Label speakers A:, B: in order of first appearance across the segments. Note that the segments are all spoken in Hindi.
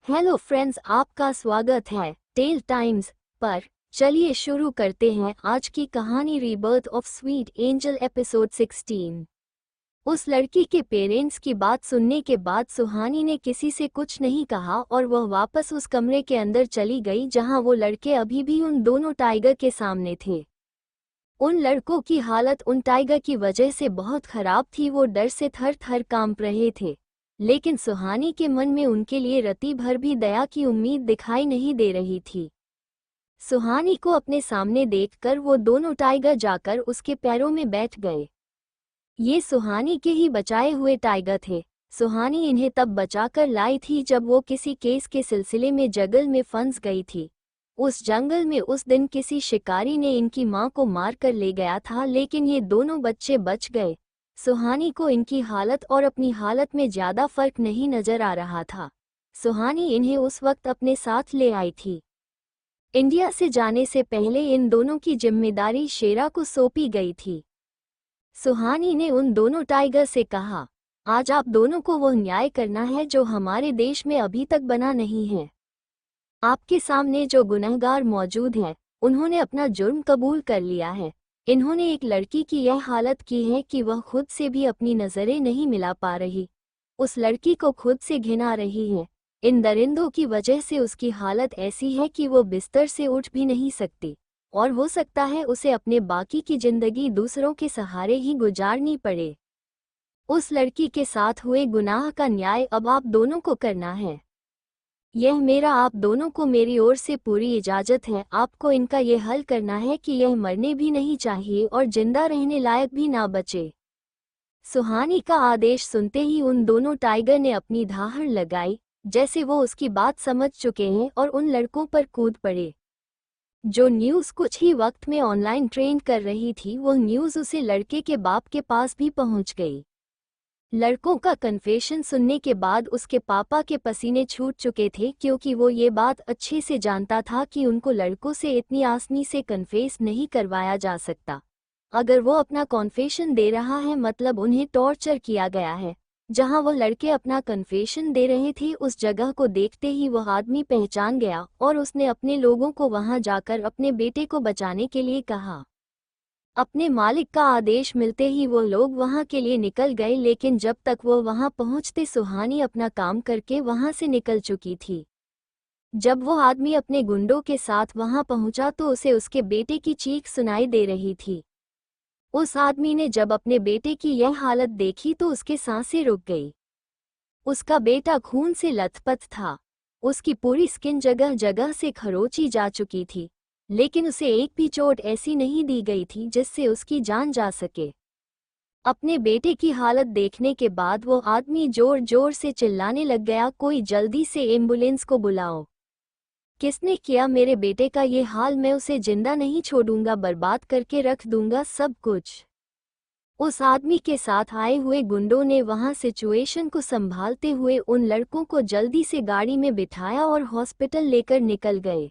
A: हेलो फ्रेंड्स, आपका स्वागत है टेल टाइम्स पर। चलिए शुरू करते हैं आज की कहानी rebirth of sweet angel episode 16। उस लड़की के पेरेंट्स की बात सुनने के बाद सुहानी ने किसी से कुछ नहीं कहा और वह वापस उस कमरे के अंदर चली गई जहां वो लड़के अभी भी उन दोनों टाइगर के सामने थे। उन लड़कों की हालत उन टाइगर की वजह से बहुत खराब थी। वो डर से थर थर कांप रहे थे, लेकिन सुहानी के मन में उनके लिए रत्ती भर भी दया की उम्मीद दिखाई नहीं दे रही थी। सुहानी को अपने सामने देखकर वो दोनों टाइगर जाकर उसके पैरों में बैठ गए। ये सुहानी के ही बचाए हुए टाइगर थे। सुहानी इन्हें तब बचाकर लाई थी जब वो किसी केस के सिलसिले में जंगल में फंस गई थी। उस जंगल में उस दिन किसी शिकारी ने इनकी मां को मार कर ले गया था, लेकिन ये दोनों बच्चे बच गए। सुहानी को इनकी हालत और अपनी हालत में ज्यादा फर्क नहीं नजर आ रहा था। सुहानी इन्हें उस वक्त अपने साथ ले आई थी। इंडिया से जाने से पहले इन दोनों की जिम्मेदारी शेरा को सौंपी गई थी। सुहानी ने उन दोनों टाइगर से कहा, आज आप दोनों को वो न्याय करना है जो हमारे देश में अभी तक बना नहीं है। आपके सामने जो गुनहगार मौजूद हैं, उन्होंने अपना जुर्म कबूल कर लिया है। इन्होंने एक लड़की की यह हालत की है कि वह खुद से भी अपनी नज़रें नहीं मिला पा रही। उस लड़की को खुद से घिन आ रही है। इन दरिंदों की वजह से उसकी हालत ऐसी है कि वो बिस्तर से उठ भी नहीं सकती, और हो सकता है उसे अपने बाकी की जिंदगी दूसरों के सहारे ही गुजारनी पड़े। उस लड़की के साथ हुए गुनाह का न्याय अब आप दोनों को करना है। यह मेरा आप दोनों को मेरी ओर से पूरी इजाज़त है। आपको इनका यह हल करना है कि यह मरने भी नहीं चाहिए और जिंदा रहने लायक भी ना बचे। सुहानी का आदेश सुनते ही उन दोनों टाइगर ने अपनी धाहड़ लगाई, जैसे वो उसकी बात समझ चुके हैं, और उन लड़कों पर कूद पड़े। जो न्यूज़ कुछ ही वक्त में ऑनलाइन ट्रेंड कर रही थी, वो न्यूज़ उसे लड़के के बाप के पास भी पहुंच गई। लड़कों का कन्फेशन सुनने के बाद उसके पापा के पसीने छूट चुके थे, क्योंकि वो ये बात अच्छे से जानता था कि उनको लड़कों से इतनी आसानी से कन्फेस नहीं करवाया जा सकता। अगर वो अपना कन्फेशन दे रहा है, मतलब उन्हें टॉर्चर किया गया है। जहां वो लड़के अपना कन्फेशन दे रहे थे, उस जगह को देखते ही वह आदमी पहचान गया और उसने अपने लोगों को वहां जाकर अपने बेटे को बचाने के लिए कहा। अपने मालिक का आदेश मिलते ही वो लोग वहां के लिए निकल गए, लेकिन जब तक वो वहां पहुंचते सुहानी अपना काम करके वहां से निकल चुकी थी। जब वो आदमी अपने गुंडों के साथ वहां पहुंचा तो उसे उसके बेटे की चीख सुनाई दे रही थी। उस आदमी ने जब अपने बेटे की यह हालत देखी तो उसके सांसें रुक गई। उसका बेटा खून से लथपथ था। उसकी पूरी स्किन जगह जगह से खरोंची जा चुकी थी, लेकिन उसे एक भी चोट ऐसी नहीं दी गई थी जिससे उसकी जान जा सके। अपने बेटे की हालत देखने के बाद वो आदमी जोर जोर से चिल्लाने लग गया, कोई जल्दी से एम्बुलेंस को बुलाओ। किसने किया मेरे बेटे का ये हाल? मैं उसे जिंदा नहीं छोड़ूंगा, बर्बाद करके रख दूंगा सब कुछ। उस आदमी के साथ आए हुए गुंडों ने वहां सिचुएशन को संभालते हुए उन लड़कों को जल्दी से गाड़ी में बिठाया और हॉस्पिटल लेकर निकल गए।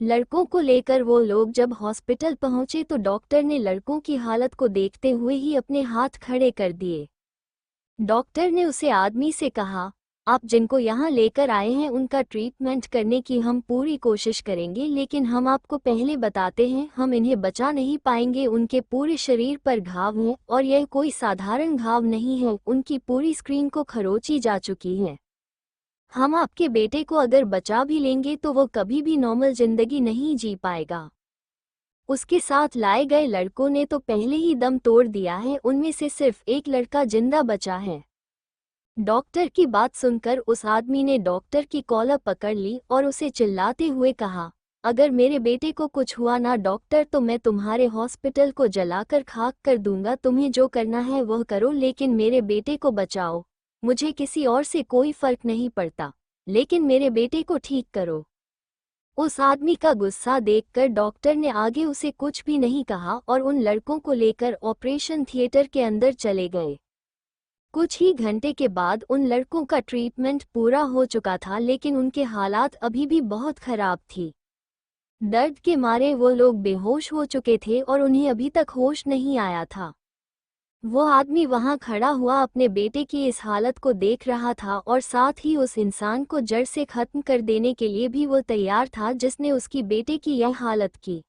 A: लड़कों को लेकर वो लोग जब हॉस्पिटल पहुंचे तो डॉक्टर ने लड़कों की हालत को देखते हुए ही अपने हाथ खड़े कर दिए। डॉक्टर ने उसे आदमी से कहा, आप जिनको यहाँ लेकर आए हैं उनका ट्रीटमेंट करने की हम पूरी कोशिश करेंगे, लेकिन हम आपको पहले बताते हैं हम इन्हें बचा नहीं पाएंगे। उनके पूरे शरीर पर घाव हैं और यह कोई साधारण घाव नहीं है, उनकी पूरी स्क्रीन को खरोंची जा चुकी है। हम आपके बेटे को अगर बचा भी लेंगे तो वो कभी भी नॉर्मल जिंदगी नहीं जी पाएगा। उसके साथ लाए गए लड़कों ने तो पहले ही दम तोड़ दिया है, उनमें से सिर्फ एक लड़का जिंदा बचा है। डॉक्टर की बात सुनकर उस आदमी ने डॉक्टर की कॉलर पकड़ ली और उसे चिल्लाते हुए कहा, अगर मेरे बेटे को कुछ हुआ ना डॉक्टर, तो मैं तुम्हारे हॉस्पिटल को जलाकर खाक कर दूंगा। तुम्हें जो करना है वह करो, लेकिन मेरे बेटे को बचाओ। मुझे किसी और से कोई फर्क नहीं पड़ता, लेकिन मेरे बेटे को ठीक करो। उस आदमी का गुस्सा देखकर डॉक्टर ने आगे उसे कुछ भी नहीं कहा और उन लड़कों को लेकर ऑपरेशन थिएटर के अंदर चले गए। कुछ ही घंटे के बाद उन लड़कों का ट्रीटमेंट पूरा हो चुका था, लेकिन उनके हालात अभी भी बहुत खराब थी। दर्द के मारे वो लोग बेहोश हो चुके थे और उन्हें अभी तक होश नहीं आया था। वो आदमी वहां खड़ा हुआ अपने बेटे की इस हालत को देख रहा था और साथ ही उस इंसान को जड़ से खत्म कर देने के लिए भी वो तैयार था जिसने उसकी बेटे की यह हालत की।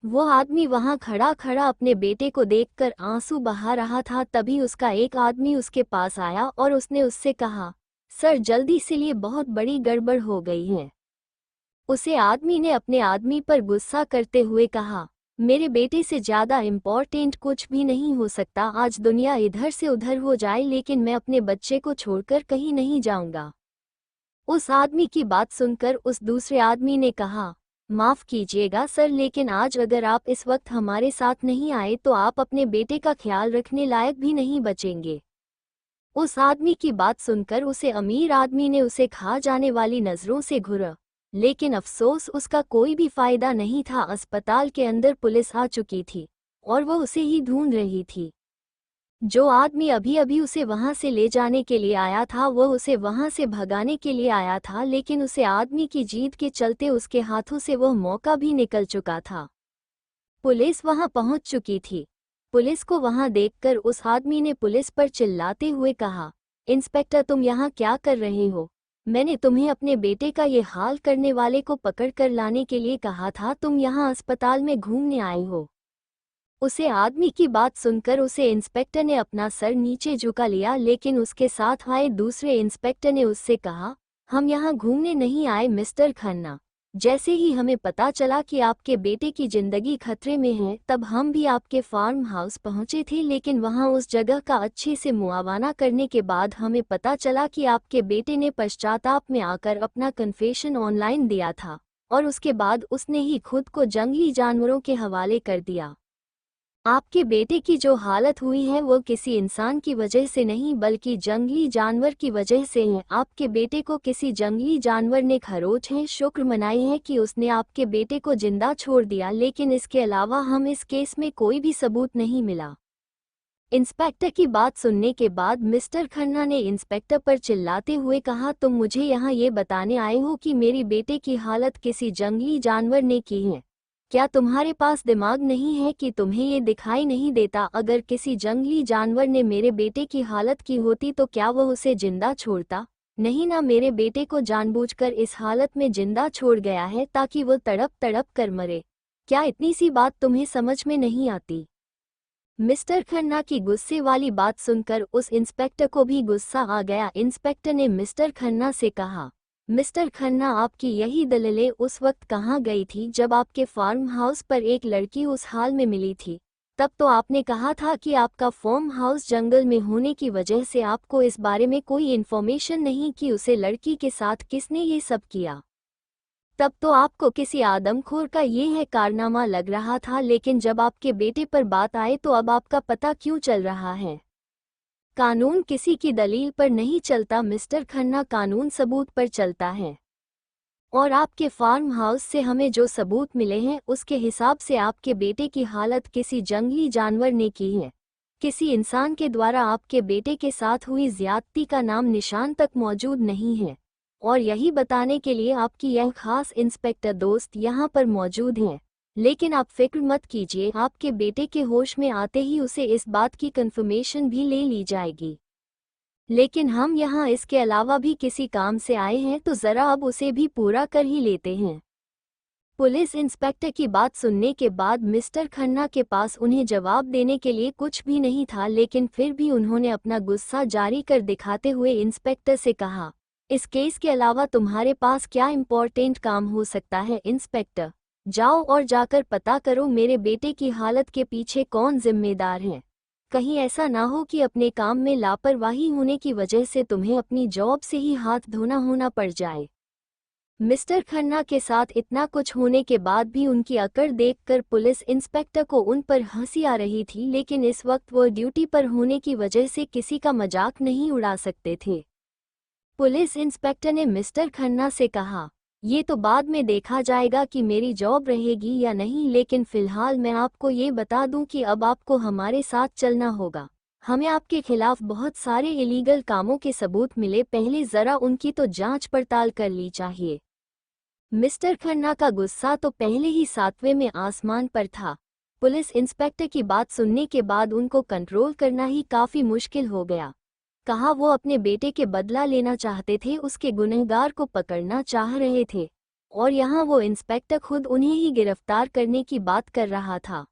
A: वो आदमी वहां खड़ा खड़ा अपने बेटे को देखकर आंसू बहा रहा था। तभी उसका एक आदमी उसके पास आया और उसने उससे कहा, सर जल्दी से लिए बहुत बड़ी गड़बड़ हो गई है। उसे आदमी ने अपने आदमी पर गुस्सा करते हुए कहा, मेरे बेटे से ज्यादा इम्पोर्टेंट कुछ भी नहीं हो सकता। आज दुनिया इधर से उधर हो जाए लेकिन मैं अपने बच्चे को छोड़कर कहीं नहीं जाऊंगा। उस आदमी की बात सुनकर उस दूसरे आदमी ने कहा, माफ कीजिएगा सर, लेकिन आज अगर आप इस वक्त हमारे साथ नहीं आए तो आप अपने बेटे का ख्याल रखने लायक भी नहीं बचेंगे। उस आदमी की बात सुनकर उसे अमीर आदमी ने उसे खा जाने वाली नजरों से घूरा, लेकिन अफसोस उसका कोई भी फायदा नहीं था। अस्पताल के अंदर पुलिस आ चुकी थी और वह उसे ही ढूंढ रही थी। जो आदमी अभी अभी उसे वहां से ले जाने के लिए आया था वह उसे वहां से भगाने के लिए आया था, लेकिन उसे आदमी की जीद के चलते उसके हाथों से वह मौका भी निकल चुका था। पुलिस वहां पहुंच चुकी थी। पुलिस को वहां देखकर उस आदमी ने पुलिस पर चिल्लाते हुए कहा, इंस्पेक्टर तुम यहाँ क्या कर रहे हो? मैंने तुम्हें अपने बेटे का ये हाल करने वाले को पकड़ कर लाने के लिए कहा था, तुम यहाँ अस्पताल में घूमने आए हो। उसे आदमी की बात सुनकर उसे इंस्पेक्टर ने अपना सर नीचे झुका लिया, लेकिन उसके साथ आए दूसरे इंस्पेक्टर ने उससे कहा, हम यहाँ घूमने नहीं आए मिस्टर खन्ना। जैसे ही हमें पता चला कि आपके बेटे की जिंदगी खतरे में है तब हम भी आपके फार्म हाउस पहुंचे थे, लेकिन वहां उस जगह का अच्छे से मुआवना करने के बाद हमें पता चला कि आपके बेटे ने पश्चाताप में आकर अपना कन्फेशन ऑनलाइन दिया था और उसके बाद उसने ही खुद को जंगली जानवरों के हवाले कर दिया। आपके बेटे की जो हालत हुई है वो किसी इंसान की वजह से नहीं बल्कि जंगली जानवर की वजह से है। आपके बेटे को किसी जंगली जानवर ने खरोच है। शुक्र मनाई है कि उसने आपके बेटे को जिंदा छोड़ दिया, लेकिन इसके अलावा हम इस केस में कोई भी सबूत नहीं मिला। इंस्पेक्टर की बात सुनने के बाद मिस्टर खन्ना ने इंस्पेक्टर पर चिल्लाते हुए कहा, तुम मुझे यहाँ ये बताने आए हो कि मेरी बेटे की हालत किसी जंगली जानवर ने की है? क्या तुम्हारे पास दिमाग नहीं है कि तुम्हें ये दिखाई नहीं देता अगर किसी जंगली जानवर ने मेरे बेटे की हालत की होती तो क्या वह उसे जिंदा छोड़ता? नहीं ना, मेरे बेटे को जानबूझकर इस हालत में जिंदा छोड़ गया है ताकि वो तड़प तड़प कर मरे। क्या इतनी सी बात तुम्हें समझ में नहीं आती? मिस्टर खन्ना की गुस्से वाली बात सुनकर उस इंस्पेक्टर को भी गुस्सा आ गया। इंस्पेक्टर ने मिस्टर खन्ना से कहा, मिस्टर खन्ना आपकी यही दलीलें उस वक्त कहाँ गई थी जब आपके फार्म हाउस पर एक लड़की उस हाल में मिली थी? तब तो आपने कहा था कि आपका फार्म हाउस जंगल में होने की वजह से आपको इस बारे में कोई इन्फॉर्मेशन नहीं कि उसे लड़की के साथ किसने ये सब किया। तब तो आपको किसी आदमखोर का ये है कारनामा लग रहा था, लेकिन जब आपके बेटे पर बात आए तो अब आपका पता क्यों चल रहा है? कानून किसी की दलील पर नहीं चलता मिस्टर खन्ना, कानून सबूत पर चलता है। और आपके फार्म हाउस से हमें जो सबूत मिले हैं उसके हिसाब से आपके बेटे की हालत किसी जंगली जानवर ने की है। किसी इंसान के द्वारा आपके बेटे के साथ हुई ज्यादती का नाम निशान तक मौजूद नहीं है। और यही बताने के लिए आपकी यह खास इंस्पेक्टर दोस्त यहाँ पर मौजूद हैं। लेकिन आप फिक्र मत कीजिए, आपके बेटे के होश में आते ही उसे इस बात की कंफर्मेशन भी ले ली जाएगी। लेकिन हम यहाँ इसके अलावा भी किसी काम से आए हैं तो ज़रा अब उसे भी पूरा कर ही लेते हैं। पुलिस इंस्पेक्टर की बात सुनने के बाद मिस्टर खन्ना के पास उन्हें जवाब देने के लिए कुछ भी नहीं था, लेकिन फिर भी उन्होंने अपना गुस्सा जारी कर दिखाते हुए इंस्पेक्टर से कहा, इस केस के अलावा तुम्हारे पास क्या इम्पोर्टेंट काम हो सकता है? इंस्पेक्टर, जाओ और जाकर पता करो मेरे बेटे की हालत के पीछे कौन जिम्मेदार है। कहीं ऐसा ना हो कि अपने काम में लापरवाही होने की वजह से तुम्हें अपनी जॉब से ही हाथ धोना होना पड़ जाए। मिस्टर खन्ना के साथ इतना कुछ होने के बाद भी उनकी अकड़ देखकर पुलिस इंस्पेक्टर को उन पर हंसी आ रही थी, लेकिन इस वक्त वो ड्यूटी पर होने की वजह से किसी का मजाक नहीं उड़ा सकते थे। पुलिस इंस्पेक्टर ने मिस्टर खन्ना से कहा, ये तो बाद में देखा जाएगा कि मेरी जॉब रहेगी या नहीं, लेकिन फिलहाल मैं आपको ये बता दूं कि अब आपको हमारे साथ चलना होगा। हमें आपके खिलाफ बहुत सारे इलीगल कामों के सबूत मिले, पहले ज़रा उनकी तो जांच पड़ताल कर ली चाहिए। मिस्टर खन्ना का गुस्सा तो पहले ही 7वें में आसमान पर था। पुलिस इंस्पेक्टर की बात सुनने के बाद उनको कंट्रोल करना ही काफी मुश्किल हो गया। कहा वो अपने बेटे के बदला लेना चाहते थे, उसके गुनहगार को पकड़ना चाह रहे थे, और यहाँ वो इंस्पेक्टर खुद उन्हें ही गिरफ्तार करने की बात कर रहा था।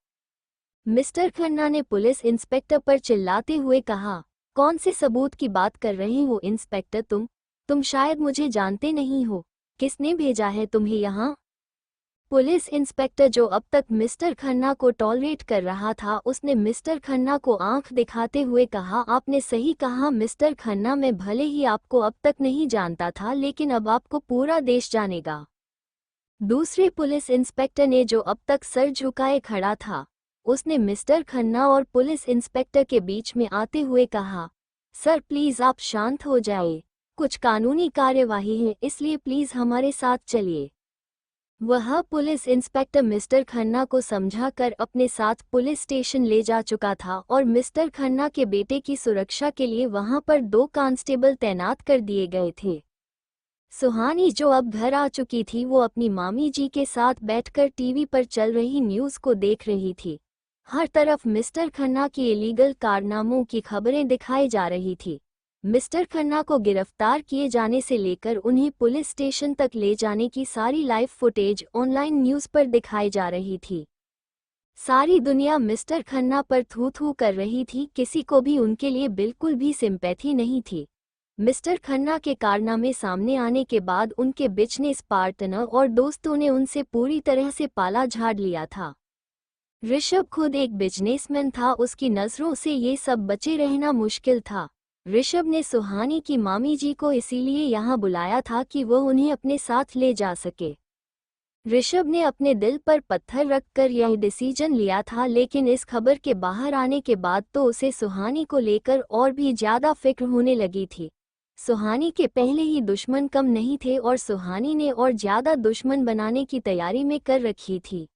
A: मिस्टर खन्ना ने पुलिस इंस्पेक्टर पर चिल्लाते हुए कहा, कौन से सबूत की बात कर रहे हो इंस्पेक्टर? तुम शायद मुझे जानते नहीं हो। किसने भेजा है तुम्हें यहाँ? पुलिस इंस्पेक्टर, जो अब तक मिस्टर खन्ना को टॉलरेट कर रहा था, उसने मिस्टर खन्ना को आंख दिखाते हुए कहा, आपने सही कहा मिस्टर खन्ना, मैं भले ही आपको अब तक नहीं जानता था, लेकिन अब आपको पूरा देश जानेगा। दूसरे पुलिस इंस्पेक्टर ने, जो अब तक सर झुकाए खड़ा था, उसने मिस्टर खन्ना और पुलिस इंस्पेक्टर के बीच में आते हुए कहा, सर प्लीज आप शांत हो जाइए, कुछ कानूनी कार्यवाही है, इसलिए प्लीज हमारे साथ चलिए। वह पुलिस इंस्पेक्टर मिस्टर खन्ना को समझाकर अपने साथ पुलिस स्टेशन ले जा चुका था और मिस्टर खन्ना के बेटे की सुरक्षा के लिए वहां पर 2 कांस्टेबल तैनात कर दिए गए थे। सुहानी, जो अब घर आ चुकी थी, वो अपनी मामी जी के साथ बैठकर टीवी पर चल रही न्यूज को देख रही थी। हर तरफ मिस्टर खन्ना की इलीगल कारनामों की खबरें दिखाई जा रही थी। मिस्टर खन्ना को गिरफ्तार किए जाने से लेकर उन्हें पुलिस स्टेशन तक ले जाने की सारी लाइव फुटेज ऑनलाइन न्यूज पर दिखाई जा रही थी। सारी दुनिया मिस्टर खन्ना पर थू थू कर रही थी, किसी को भी उनके लिए बिल्कुल भी सिंपैथी नहीं थी। मिस्टर खन्ना के कारनामे सामने आने के बाद उनके बिजनेस पार्टनर और दोस्तों ने उनसे पूरी तरह से पाला झाड़ लिया था। ऋषभ खुद एक बिजनेसमैन था, उसकी नज़रों से ये सब बचे रहना मुश्किल था। ऋषभ ने सुहानी की मामी जी को इसीलिए यहाँ बुलाया था कि वह उन्हें अपने साथ ले जा सके। ऋषभ ने अपने दिल पर पत्थर रखकर यह डिसीजन लिया था, लेकिन इस खबर के बाहर आने के बाद तो उसे सुहानी को लेकर और भी ज्यादा फिक्र होने लगी थी। सुहानी के पहले ही दुश्मन कम नहीं थे और सुहानी ने और ज्यादा दुश्मन बनाने की तैयारी में कर रखी थी।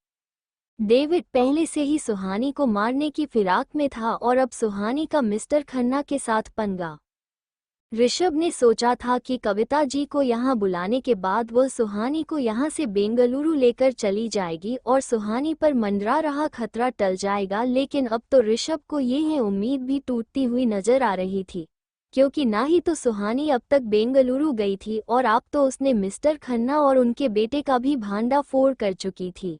A: डेविड पहले से ही सुहानी को मारने की फिराक में था और अब सुहानी का मिस्टर खन्ना के साथ पंगा। ऋषभ ने सोचा था कि कविता जी को यहाँ बुलाने के बाद वह सुहानी को यहाँ से बेंगलुरु लेकर चली जाएगी और सुहानी पर मंडरा रहा खतरा टल जाएगा, लेकिन अब तो ऋषभ को ये है उम्मीद भी टूटती हुई नजर आ रही थी, क्योंकि ना ही तो सुहानी अब तक बेंगलुरु गई थी और अब तो उसने मिस्टर खन्ना और उनके बेटे का भी भांडाफोड़ कर चुकी थी।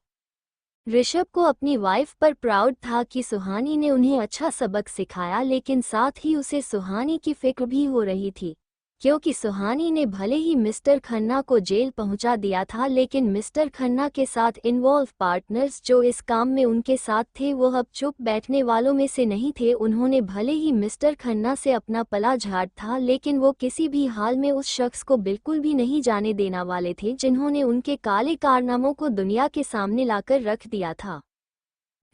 A: ऋषभ को अपनी वाइफ पर प्राउड था कि सुहानी ने उन्हें अच्छा सबक सिखाया, लेकिन साथ ही उसे सुहानी की फिक्र भी हो रही थी, क्योंकि सुहानी ने भले ही मिस्टर खन्ना को जेल पहुंचा दिया था, लेकिन मिस्टर खन्ना के साथ इन्वॉल्व पार्टनर्स जो इस काम में उनके साथ थे वो अब चुप बैठने वालों में से नहीं थे। उन्होंने भले ही मिस्टर खन्ना से अपना पला झाड़ था, लेकिन वो किसी भी हाल में उस शख्स को बिल्कुल भी नहीं जाने देना वाले थे जिन्होंने उनके काले कारनामों को दुनिया के सामने लाकर रख दिया था।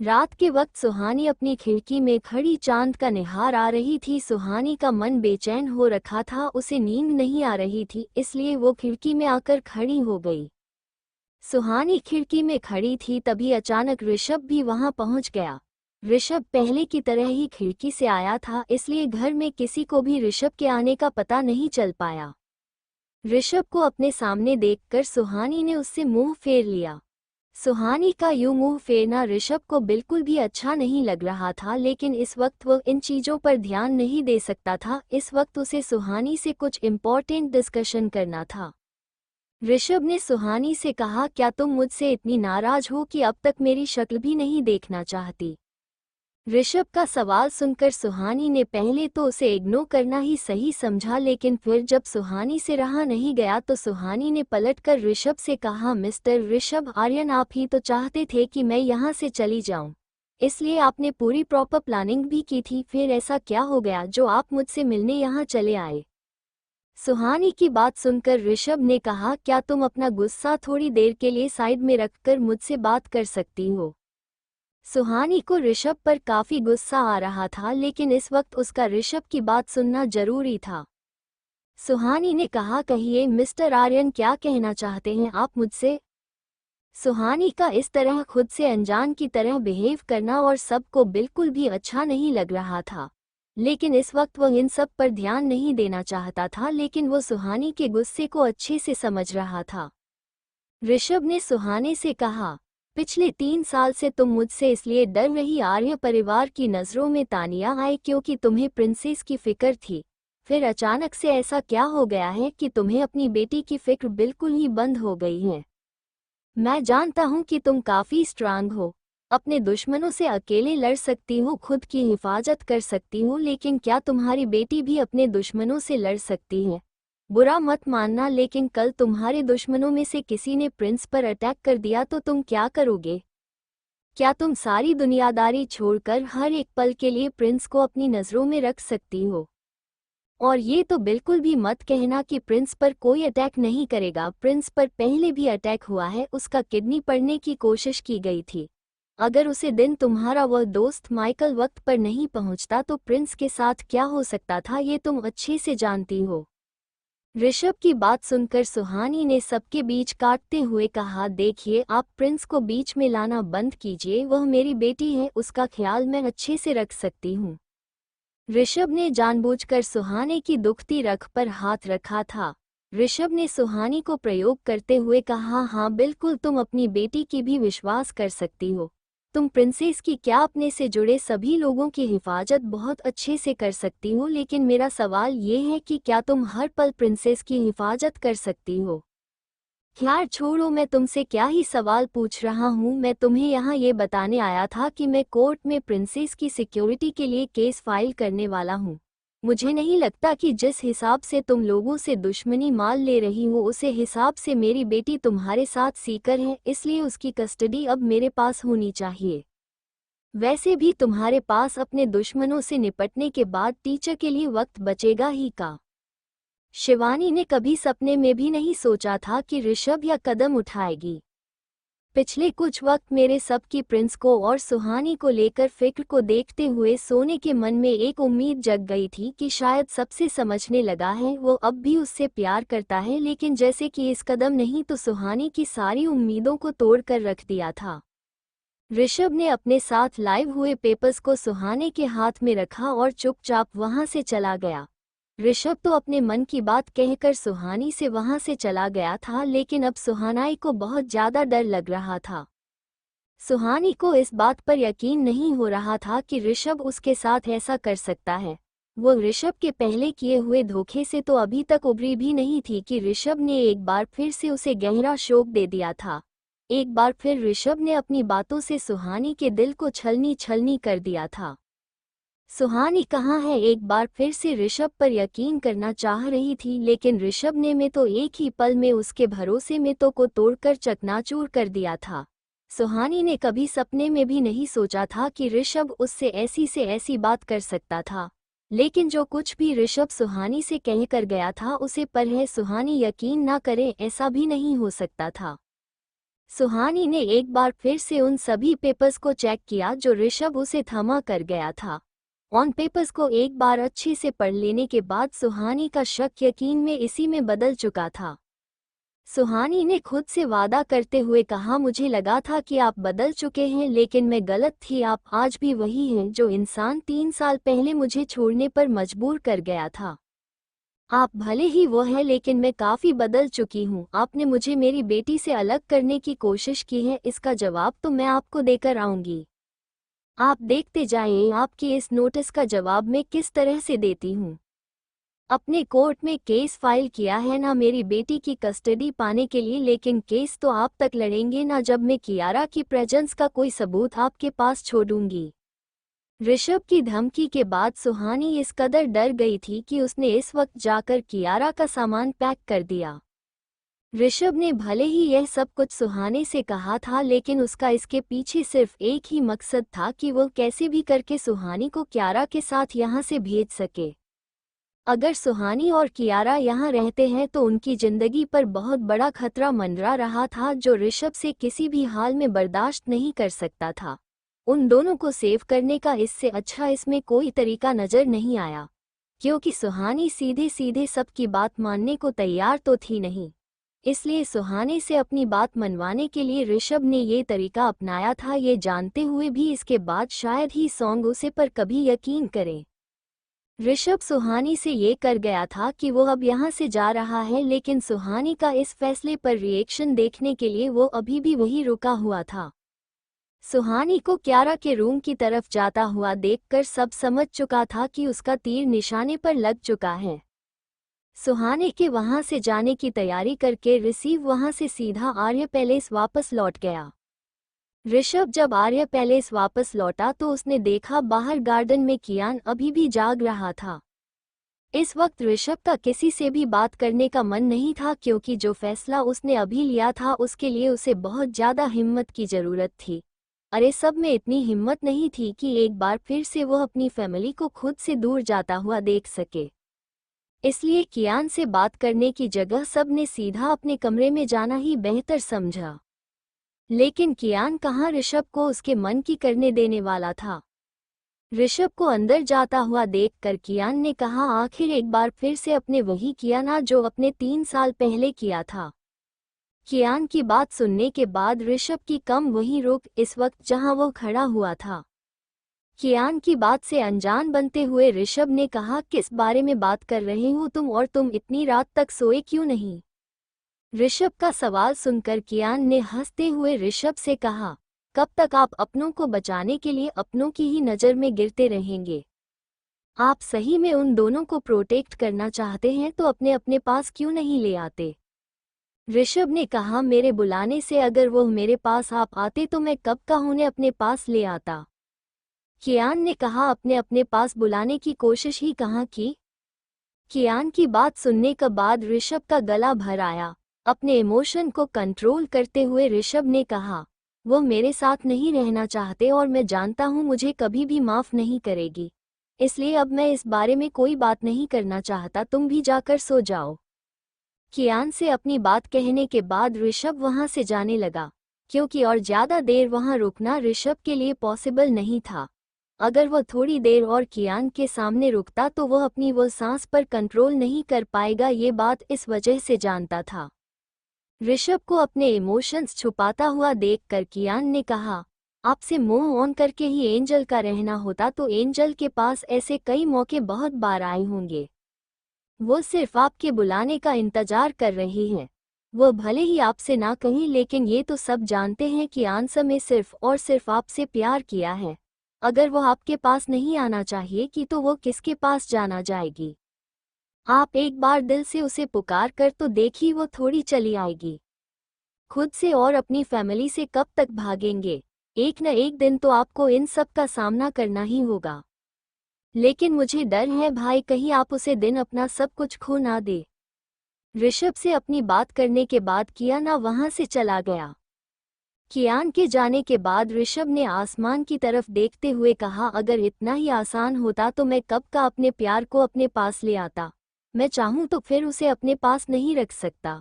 A: रात के वक्त सुहानी अपनी खिड़की में खड़ी चांद का निहार आ रही थी। सुहानी का मन बेचैन हो रखा था, उसे नींद नहीं आ रही थी, इसलिए वो खिड़की में आकर खड़ी हो गई। सुहानी खिड़की में खड़ी थी, तभी अचानक ऋषभ भी वहां पहुंच गया। ऋषभ पहले की तरह ही खिड़की से आया था, इसलिए घर में किसी को भी ऋषभ के आने का पता नहीं चल पाया। ऋषभ को अपने सामने देखकर सुहानी ने उससे मुंह फेर लिया। सुहानी का यूं मुंह फेरना ऋषभ को बिल्कुल भी अच्छा नहीं लग रहा था, लेकिन इस वक्त वह इन चीजों पर ध्यान नहीं दे सकता था। इस वक्त उसे सुहानी से कुछ इम्पोर्टेंट डिस्कशन करना था। ऋषभ ने सुहानी से कहा, क्या तुम मुझसे इतनी नाराज हो कि अब तक मेरी शक्ल भी नहीं देखना चाहती? ऋषभ का सवाल सुनकर सुहानी ने पहले तो उसे इग्नोर करना ही सही समझा, लेकिन फिर जब सुहानी से रहा नहीं गया तो सुहानी ने पलटकर ऋषभ से कहा, मिस्टर ऋषभ आर्यन, आप ही तो चाहते थे कि मैं यहाँ से चली जाऊँ, इसलिए आपने पूरी प्रॉपर प्लानिंग भी की थी। फिर ऐसा क्या हो गया जो आप मुझसे मिलने यहाँ चले आए? सुहानी की बात सुनकर ऋषभ ने कहा, क्या तुम अपना गुस्सा थोड़ी देर के लिए साइड में रखकर मुझसे बात कर सकती हो? सुहानी को ऋषभ पर काफी गुस्सा आ रहा था, लेकिन इस वक्त उसका ऋषभ की बात सुनना जरूरी था। सुहानी ने कहा, कहिए मिस्टर आर्यन, क्या कहना चाहते हैं आप मुझसे? सुहानी का इस तरह खुद से अनजान की तरह बिहेव करना और सबको बिल्कुल भी अच्छा नहीं लग रहा था, लेकिन इस वक्त वह इन सब पर ध्यान नहीं देना चाहता था, लेकिन वो सुहानी के गुस्से को अच्छे से समझ रहा था। ऋषभ ने सुहानी से कहा, पिछले 3 साल से तुम मुझसे इसलिए डर रही आर्य परिवार की नज़रों में तानिया आए क्योंकि तुम्हें प्रिंसेस की फिक्र थी। फिर अचानक से ऐसा क्या हो गया है कि तुम्हें अपनी बेटी की फिक्र बिल्कुल ही बंद हो गई है। मैं जानता हूँ कि तुम काफ़ी स्ट्रांग हो, अपने दुश्मनों से अकेले लड़ सकती हो, खुद की हिफाजत कर सकती हो, लेकिन क्या तुम्हारी बेटी भी अपने दुश्मनों से लड़ सकती है? बुरा मत मानना, लेकिन कल तुम्हारे दुश्मनों में से किसी ने प्रिंस पर अटैक कर दिया तो तुम क्या करोगे? क्या तुम सारी दुनियादारी छोड़कर हर एक पल के लिए प्रिंस को अपनी नज़रों में रख सकती हो? और ये तो बिल्कुल भी मत कहना कि प्रिंस पर कोई अटैक नहीं करेगा। प्रिंस पर पहले भी अटैक हुआ है, उसका किडनी पढ़ने की कोशिश की गई थी। अगर उसी दिन तुम्हारा वह दोस्त माइकल वक्त पर नहीं पहुंचता तो प्रिंस के साथ क्या हो सकता था ये तुम अच्छे से जानती हो। ऋषभ की बात सुनकर सुहानी ने सबके बीच काटते हुए कहा, देखिए आप प्रिंस को बीच में लाना बंद कीजिए, वह मेरी बेटी है, उसका ख्याल मैं अच्छे से रख सकती हूँ। ऋषभ ने जानबूझकर सुहाने की दुखती रख पर हाथ रखा था। ऋषभ ने सुहानी को प्रयोग करते हुए कहा, हाँ बिल्कुल, तुम अपनी बेटी की भी विश्वास कर सकती हो। तुम प्रिंसेस की क्या, अपने से जुड़े सभी लोगों की हिफाजत बहुत अच्छे से कर सकती हो, लेकिन मेरा सवाल ये है कि क्या तुम हर पल प्रिंसेस की हिफाजत कर सकती हो? यार छोड़ो, मैं तुमसे क्या ही सवाल पूछ रहा हूँ। मैं तुम्हें यहाँ ये बताने आया था कि मैं कोर्ट में प्रिंसेस की सिक्योरिटी के लिए केस फाइल करने वाला हूँ। मुझे नहीं लगता कि जिस हिसाब से तुम लोगों से दुश्मनी माल ले रही हो उसे हिसाब से मेरी बेटी तुम्हारे साथ सीकर है, इसलिए उसकी कस्टडी अब मेरे पास होनी चाहिए। वैसे भी तुम्हारे पास अपने दुश्मनों से निपटने के बाद टीचर के लिए वक्त बचेगा ही का। शिवानी ने कभी सपने में भी नहीं सोचा था कि ऋषभ यह कदम उठाएगी। पिछले कुछ वक्त मेरे सबकी प्रिंस को और सुहानी को लेकर फिक्र को देखते हुए सोने के मन में एक उम्मीद जग गई थी कि शायद सबसे समझने लगा है, वो अब भी उससे प्यार करता है, लेकिन जैसे कि इस कदम नहीं तो सुहानी की सारी उम्मीदों को तोड़ कर रख दिया था। ऋषभ ने अपने साथ लाइव हुए पेपर्स को सुहाने के हाथ में रखा और चुपचाप वहां से चला गया। ऋषभ तो अपने मन की बात कहकर सुहानी से वहां से चला गया था, लेकिन अब सुहानाई को बहुत ज्यादा डर लग रहा था। सुहानी को इस बात पर यकीन नहीं हो रहा था कि ऋषभ उसके साथ ऐसा कर सकता है। वो ऋषभ के पहले किए हुए धोखे से तो अभी तक उभरी भी नहीं थी कि ऋषभ ने एक बार फिर से उसे गहरा शोक दे दिया था। एक बार फिर ऋषभ ने अपनी बातों से सुहानी के दिल को छलनी छलनी कर दिया था। सुहानी कहाँ है, एक बार फिर से ऋषभ पर यकीन करना चाह रही थी, लेकिन ऋषभ ने में तो एक ही पल में उसके भरोसे में तो को तोड़कर चकनाचूर कर दिया था। सुहानी ने कभी सपने में भी नहीं सोचा था कि ऋषभ उससे ऐसी से ऐसी बात कर सकता था, लेकिन जो कुछ भी ऋषभ सुहानी से कह कर गया था उसे पर है सुहानी यकीन ना करे ऐसा भी नहीं हो सकता था। सुहानी ने एक बार फिर से उन सभी पेपर्स को चेक किया जो ऋषभ उसे थमा कर गया था। ऑन पेपर्स को एक बार अच्छे से पढ़ लेने के बाद सुहानी का शक यकीन में इसी में बदल चुका था। सुहानी ने खुद से वादा करते हुए कहा, मुझे लगा था कि आप बदल चुके हैं, लेकिन मैं गलत थी। आप आज भी वही हैं जो इंसान 3 साल पहले मुझे छोड़ने पर मजबूर कर गया था। आप भले ही वो है, लेकिन मैं काफ़ी बदल चुकी हूँ। आपने मुझे मेरी बेटी से अलग करने की कोशिश की है, इसका जवाब तो मैं आपको देकर आऊँगी। आप देखते जाएं आपकी इस नोटिस का जवाब मैं किस तरह से देती हूँ। अपने कोर्ट में केस फाइल किया है ना मेरी बेटी की कस्टडी पाने के लिए, लेकिन केस तो आप तक लड़ेंगे ना जब मैं कियारा की प्रेजेंस का कोई सबूत आपके पास छोड़ूंगी। ऋषभ की धमकी के बाद सुहानी इस कदर डर गई थी कि उसने इस वक्त जाकर कियारा का सामान पैक कर दिया। ऋषभ ने भले ही यह सब कुछ सुहाने से कहा था, लेकिन उसका इसके पीछे सिर्फ एक ही मकसद था कि वो कैसे भी करके सुहानी को कियारा के साथ यहाँ से भेज सके। अगर सुहानी और कियारा यहाँ रहते हैं तो उनकी जिंदगी पर बहुत बड़ा खतरा मंडरा रहा था जो ऋषभ से किसी भी हाल में बर्दाश्त नहीं कर सकता था। उन दोनों को सेव करने का इससे अच्छा इसमें कोई तरीका नजर नहीं आया, क्योंकि सुहानी सीधे सीधे सबकी बात मानने को तैयार तो थी नहीं। इसलिए सुहाने से अपनी बात मनवाने के लिए ऋषभ ने ये तरीका अपनाया था, ये जानते हुए भी इसके बाद शायद ही सॉन्ग उसे पर कभी यकीन करे। ऋषभ सुहानी से ये कर गया था कि वो अब यहाँ से जा रहा है, लेकिन सुहानी का इस फैसले पर रिएक्शन देखने के लिए वो अभी भी वहीं रुका हुआ था। सुहानी को कियारा के रूम की तरफ जाता हुआ देखकर सब समझ चुका था कि उसका तीर निशाने पर लग चुका है। सुहानी के वहां से जाने की तैयारी करके ऋषभ वहां से सीधा आर्य पैलेस वापस लौट गया। ऋषभ जब आर्य पैलेस वापस लौटा तो उसने देखा बाहर गार्डन में कियान अभी भी जाग रहा था। इस वक्त ऋषभ का किसी से भी बात करने का मन नहीं था, क्योंकि जो फैसला उसने अभी लिया था उसके लिए उसे बहुत ज्यादा हिम्मत की जरूरत थी। अरे सब में इतनी हिम्मत नहीं थी कि एक बार फिर से वह अपनी फैमिली को खुद से दूर जाता हुआ देख सके। इसलिए कियान से बात करने की जगह सब ने सीधा अपने कमरे में जाना ही बेहतर समझा। लेकिन कियान कहाँ ऋषभ को उसके मन की करने देने वाला था। ऋषभ को अंदर जाता हुआ देखकर कियान ने कहा, आखिर एक बार फिर से अपने वही किया ना जो अपने 3 साल पहले किया था। कियान की बात सुनने के बाद ऋषभ की कम वहीं रुक इस वक्त जहां वो खड़ा हुआ था। कियान की बात से अनजान बनते हुए ऋषभ ने कहा, किस बारे में बात कर रहे हो तुम, और तुम इतनी रात तक सोए क्यों नहीं? ऋषभ का सवाल सुनकर कियान ने हंसते हुए ऋषभ से कहा, कब तक आप अपनों को बचाने के लिए अपनों की ही नज़र में गिरते रहेंगे? आप सही में उन दोनों को प्रोटेक्ट करना चाहते हैं तो अपने अपने पास क्यों नहीं ले आते? ऋषभ ने कहा, मेरे बुलाने से अगर वो मेरे पास आप आते तो मैं कब का उन्हें अपने पास ले आता। कियान ने कहा, अपने अपने पास बुलाने की कोशिश ही कहाँ की? कियान की बात सुनने के बाद ऋषभ का गला भर आया। अपने इमोशन को कंट्रोल करते हुए ऋषभ ने कहा, वो मेरे साथ नहीं रहना चाहते और मैं जानता हूँ मुझे कभी भी माफ़ नहीं करेगी, इसलिए अब मैं इस बारे में कोई बात नहीं करना चाहता, तुम भी जाकर सो जाओ। कियान से अपनी बात कहने के बाद ऋषभ वहाँ से जाने लगा, क्योंकि और ज़्यादा देर वहाँ रुकना ऋषभ के लिए पॉसिबल नहीं था। अगर वह थोड़ी देर और कियान के सामने रुकता तो वह अपनी वो सांस पर कंट्रोल नहीं कर पाएगा, ये बात इस वजह से जानता था। ऋषभ को अपने इमोशंस छुपाता हुआ देखकर कियान ने कहा, आपसे मूव ऑन करके ही एंजल का रहना होता तो एंजल के पास ऐसे कई मौके बहुत बार आए होंगे। वो सिर्फ आपके बुलाने का इंतजार कर रही है। वो भले ही आपसे ना कहें, लेकिन ये तो सब जानते हैं कि आंसर में सिर्फ और सिर्फ आपसे प्यार किया है। अगर वो आपके पास नहीं आना चाहिए कि तो वो किसके पास जाना जाएगी? आप एक बार दिल से उसे पुकार कर तो देखिए, वो थोड़ी चली आएगी। खुद से और अपनी फैमिली से कब तक भागेंगे? एक न एक दिन तो आपको इन सब का सामना करना ही होगा। लेकिन मुझे डर है भाई, कहीं आप उसे दिन अपना सब कुछ खो ना दे। ऋषभ से अपनी बात करने के बाद कियान वहां से चला गया। कियान के जाने के बाद ऋषभ ने आसमान की तरफ देखते हुए कहा, अगर इतना ही आसान होता तो मैं कब का अपने प्यार को अपने पास ले आता। मैं चाहूं तो फिर उसे अपने पास नहीं रख सकता।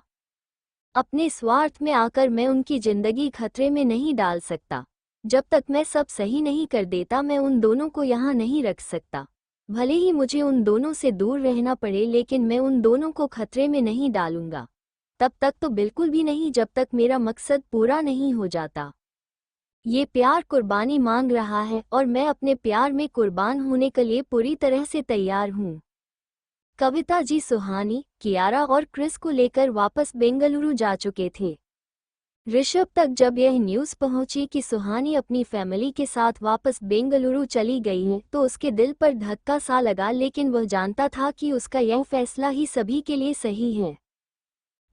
A: अपने स्वार्थ में आकर मैं उनकी जिंदगी खतरे में नहीं डाल सकता। जब तक मैं सब सही नहीं कर देता मैं उन दोनों को यहाँ नहीं रख सकता। भले ही मुझे उन दोनों से दूर रहना पड़े, लेकिन मैं उन दोनों को खतरे में नहीं डालूंगा। तब तक तो बिल्कुल भी नहीं, जब तक मेरा मकसद पूरा नहीं हो जाता। ये प्यार कुर्बानी मांग रहा है और मैं अपने प्यार में कुर्बान होने के लिए पूरी तरह से तैयार हूँ। कविता जी सुहानी, कियारा और क्रिस को लेकर वापस बेंगलुरु जा चुके थे। ऋषभ तक जब यह न्यूज़ पहुंची कि सुहानी अपनी फैमिली के साथ वापस बेंगलुरु चली गई है तो उसके दिल पर धक्का सा लगा, लेकिन वह जानता था कि उसका यह फैसला ही सभी के लिए सही है।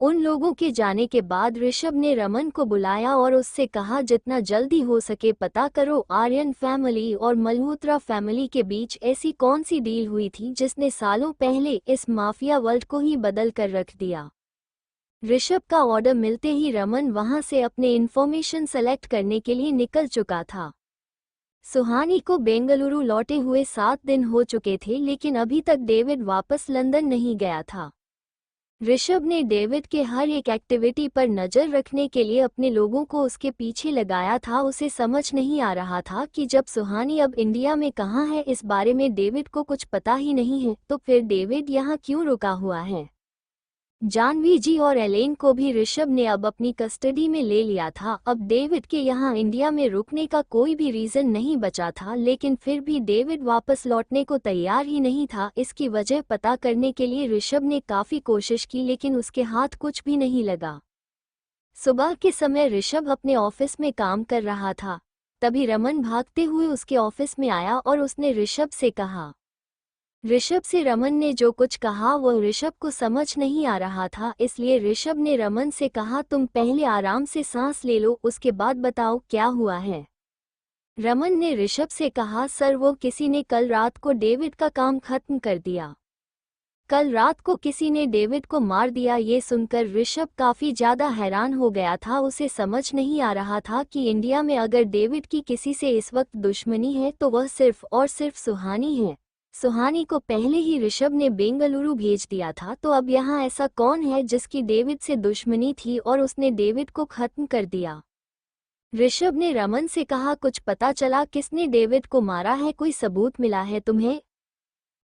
A: उन लोगों के जाने के बाद ऋषभ ने रमन को बुलाया और उससे कहा, जितना जल्दी हो सके पता करो आर्यन फैमिली और मल्होत्रा फैमिली के बीच ऐसी कौन सी डील हुई थी जिसने सालों पहले इस माफिया वर्ल्ड को ही बदल कर रख दिया। ऋषभ का ऑर्डर मिलते ही रमन वहां से अपने इन्फॉर्मेशन सेलेक्ट करने के लिए निकल चुका था। सुहानी को बेंगलुरु लौटे हुए 7 दिन हो चुके थे, लेकिन अभी तक डेविड वापस लंदन नहीं गया था। ऋषभ ने डेविड के हर एक एक्टिविटी पर नज़र रखने के लिए अपने लोगों को उसके पीछे लगाया था। उसे समझ नहीं आ रहा था कि जब सुहानी अब इंडिया में कहाँ है, इस बारे में डेविड को कुछ पता ही नहीं है, तो फिर डेविड यहाँ क्यों रुका हुआ है। जानवी जी और एलेन को भी ऋषभ ने अब अपनी कस्टडी में ले लिया था। अब डेविड के यहाँ इंडिया में रुकने का कोई भी रीज़न नहीं बचा था, लेकिन फिर भी डेविड वापस लौटने को तैयार ही नहीं था। इसकी वजह पता करने के लिए ऋषभ ने काफ़ी कोशिश की, लेकिन उसके हाथ कुछ भी नहीं लगा। सुबह के समय ऋषभ अपने ऑफिस में काम कर रहा था, तभी रमन भागते हुए उसके ऑफिस में आया और उसने ऋषभ से कहा। ऋषभ से रमन ने जो कुछ कहा वो ऋषभ को समझ नहीं आ रहा था, इसलिए ऋषभ ने रमन से कहा, तुम पहले आराम से सांस ले लो, उसके बाद बताओ क्या हुआ है। रमन ने ऋषभ से कहा, सर वो किसी ने कल रात को डेविड का काम खत्म कर दिया। कल रात को किसी ने डेविड को मार दिया। ये सुनकर ऋषभ काफी ज्यादा हैरान हो गया था। उसे समझ नहीं आ रहा था कि इंडिया में अगर डेविड की किसी से इस वक्त दुश्मनी है तो वह सिर्फ और सिर्फ सुहानी है। सुहानी को पहले ही ऋषभ ने बेंगलुरु भेज दिया था, तो अब यहाँ ऐसा कौन है जिसकी डेविड से दुश्मनी थी और उसने डेविड को खत्म कर दिया। ऋषभ ने रमन से कहा, कुछ पता चला किसने डेविड को मारा है, कोई सबूत मिला है तुम्हें।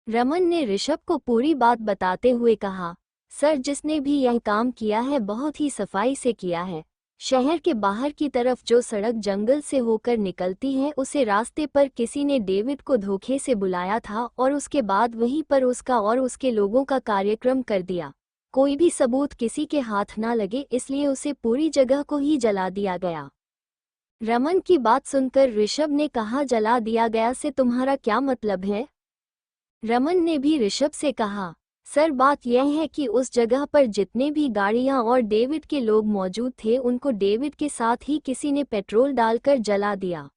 A: रमन ने ऋषभ को पूरी बात बताते हुए कहा, सर जिसने भी यह काम किया है बहुत ही सफाई से किया है। शहर के बाहर की तरफ जो सड़क जंगल से होकर निकलती है उसे रास्ते पर किसी ने डेविड को धोखे से बुलाया था और उसके बाद वहीं पर उसका और उसके लोगों का कार्यक्रम कर दिया। कोई भी सबूत किसी के हाथ ना लगे, इसलिए उसे पूरी जगह को ही जला दिया गया। रमन की बात सुनकर ऋषभ ने कहा, जला दिया गया से तुम्हारा क्या मतलब है। रमन ने भी ऋषभ से कहा, सर बात यह है कि उस जगह पर जितने भी गाड़ियां और डेविड के लोग मौजूद थे उनको डेविड के साथ ही किसी ने पेट्रोल डालकर जला दिया।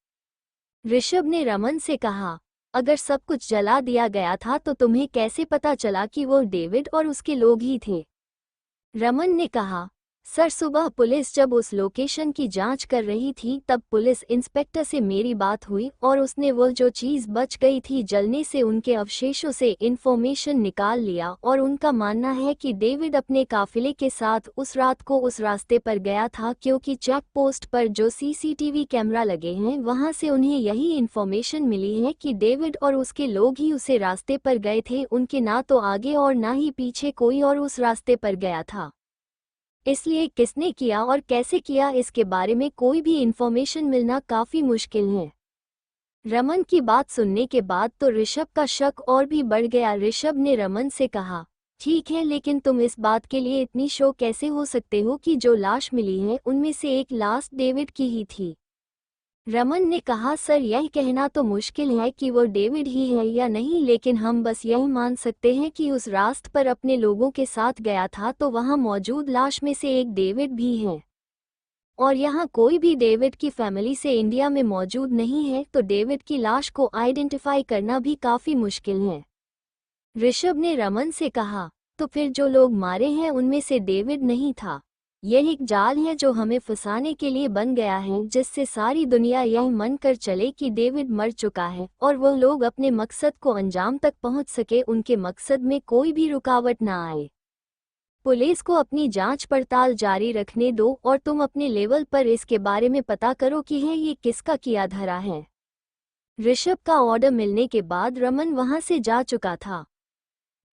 A: ऋषभ ने रमन से कहा, अगर सब कुछ जला दिया गया था तो तुम्हें कैसे पता चला कि वो डेविड और उसके लोग ही थे। रमन ने कहा, सर सुबह पुलिस जब उस लोकेशन की जांच कर रही थी तब पुलिस इंस्पेक्टर से मेरी बात हुई और उसने वो जो चीज़ बच गई थी जलने से उनके अवशेषों से इंफॉर्मेशन निकाल लिया और उनका मानना है कि डेविड अपने काफिले के साथ उस रात को उस रास्ते पर गया था, क्योंकि चेक पोस्ट पर जो सीसीटीवी कैमरा लगे हैं वहां से उन्हें यही इंफॉर्मेशन मिली है कि डेविड और उसके लोग ही उसे रास्ते पर गए थे। उनके ना तो आगे और ना ही पीछे कोई और उस रास्ते पर गया था, इसलिए किसने किया और कैसे किया इसके बारे में कोई भी इंफॉर्मेशन मिलना काफी मुश्किल है। रमन की बात सुनने के बाद तो ऋषभ का शक और भी बढ़ गया। ऋषभ ने रमन से कहा, ठीक है, लेकिन तुम इस बात के लिए इतनी श्योर कैसे हो सकते हो कि जो लाश मिली है उनमें से एक लाश डेविड की ही थी। रमन ने कहा, सर यह कहना तो मुश्किल है कि वो डेविड ही है या नहीं, लेकिन हम बस यह मान सकते हैं कि उस रास्ते पर अपने लोगों के साथ गया था तो वहां मौजूद लाश में से एक डेविड भी है और यहाँ कोई भी डेविड की फैमिली से इंडिया में मौजूद नहीं है, तो डेविड की लाश को आइडेंटिफाई करना भी काफी मुश्किल है। ऋषभ ने रमन से कहा, तो फिर जो लोग मारे हैं उनमें से डेविड नहीं था। यह एक जाल है जो हमें फंसाने के लिए बन गया है, जिससे सारी दुनिया यह मानकर चले कि डेविड मर चुका है और वह लोग अपने मकसद को अंजाम तक पहुंच सके, उनके मकसद में कोई भी रुकावट ना आए। पुलिस को अपनी जांच पड़ताल जारी रखने दो और तुम अपने लेवल पर इसके बारे में पता करो कि है ये किसका किया धरा है। ऋषभ का ऑर्डर मिलने के बाद रमन वहां से जा चुका था।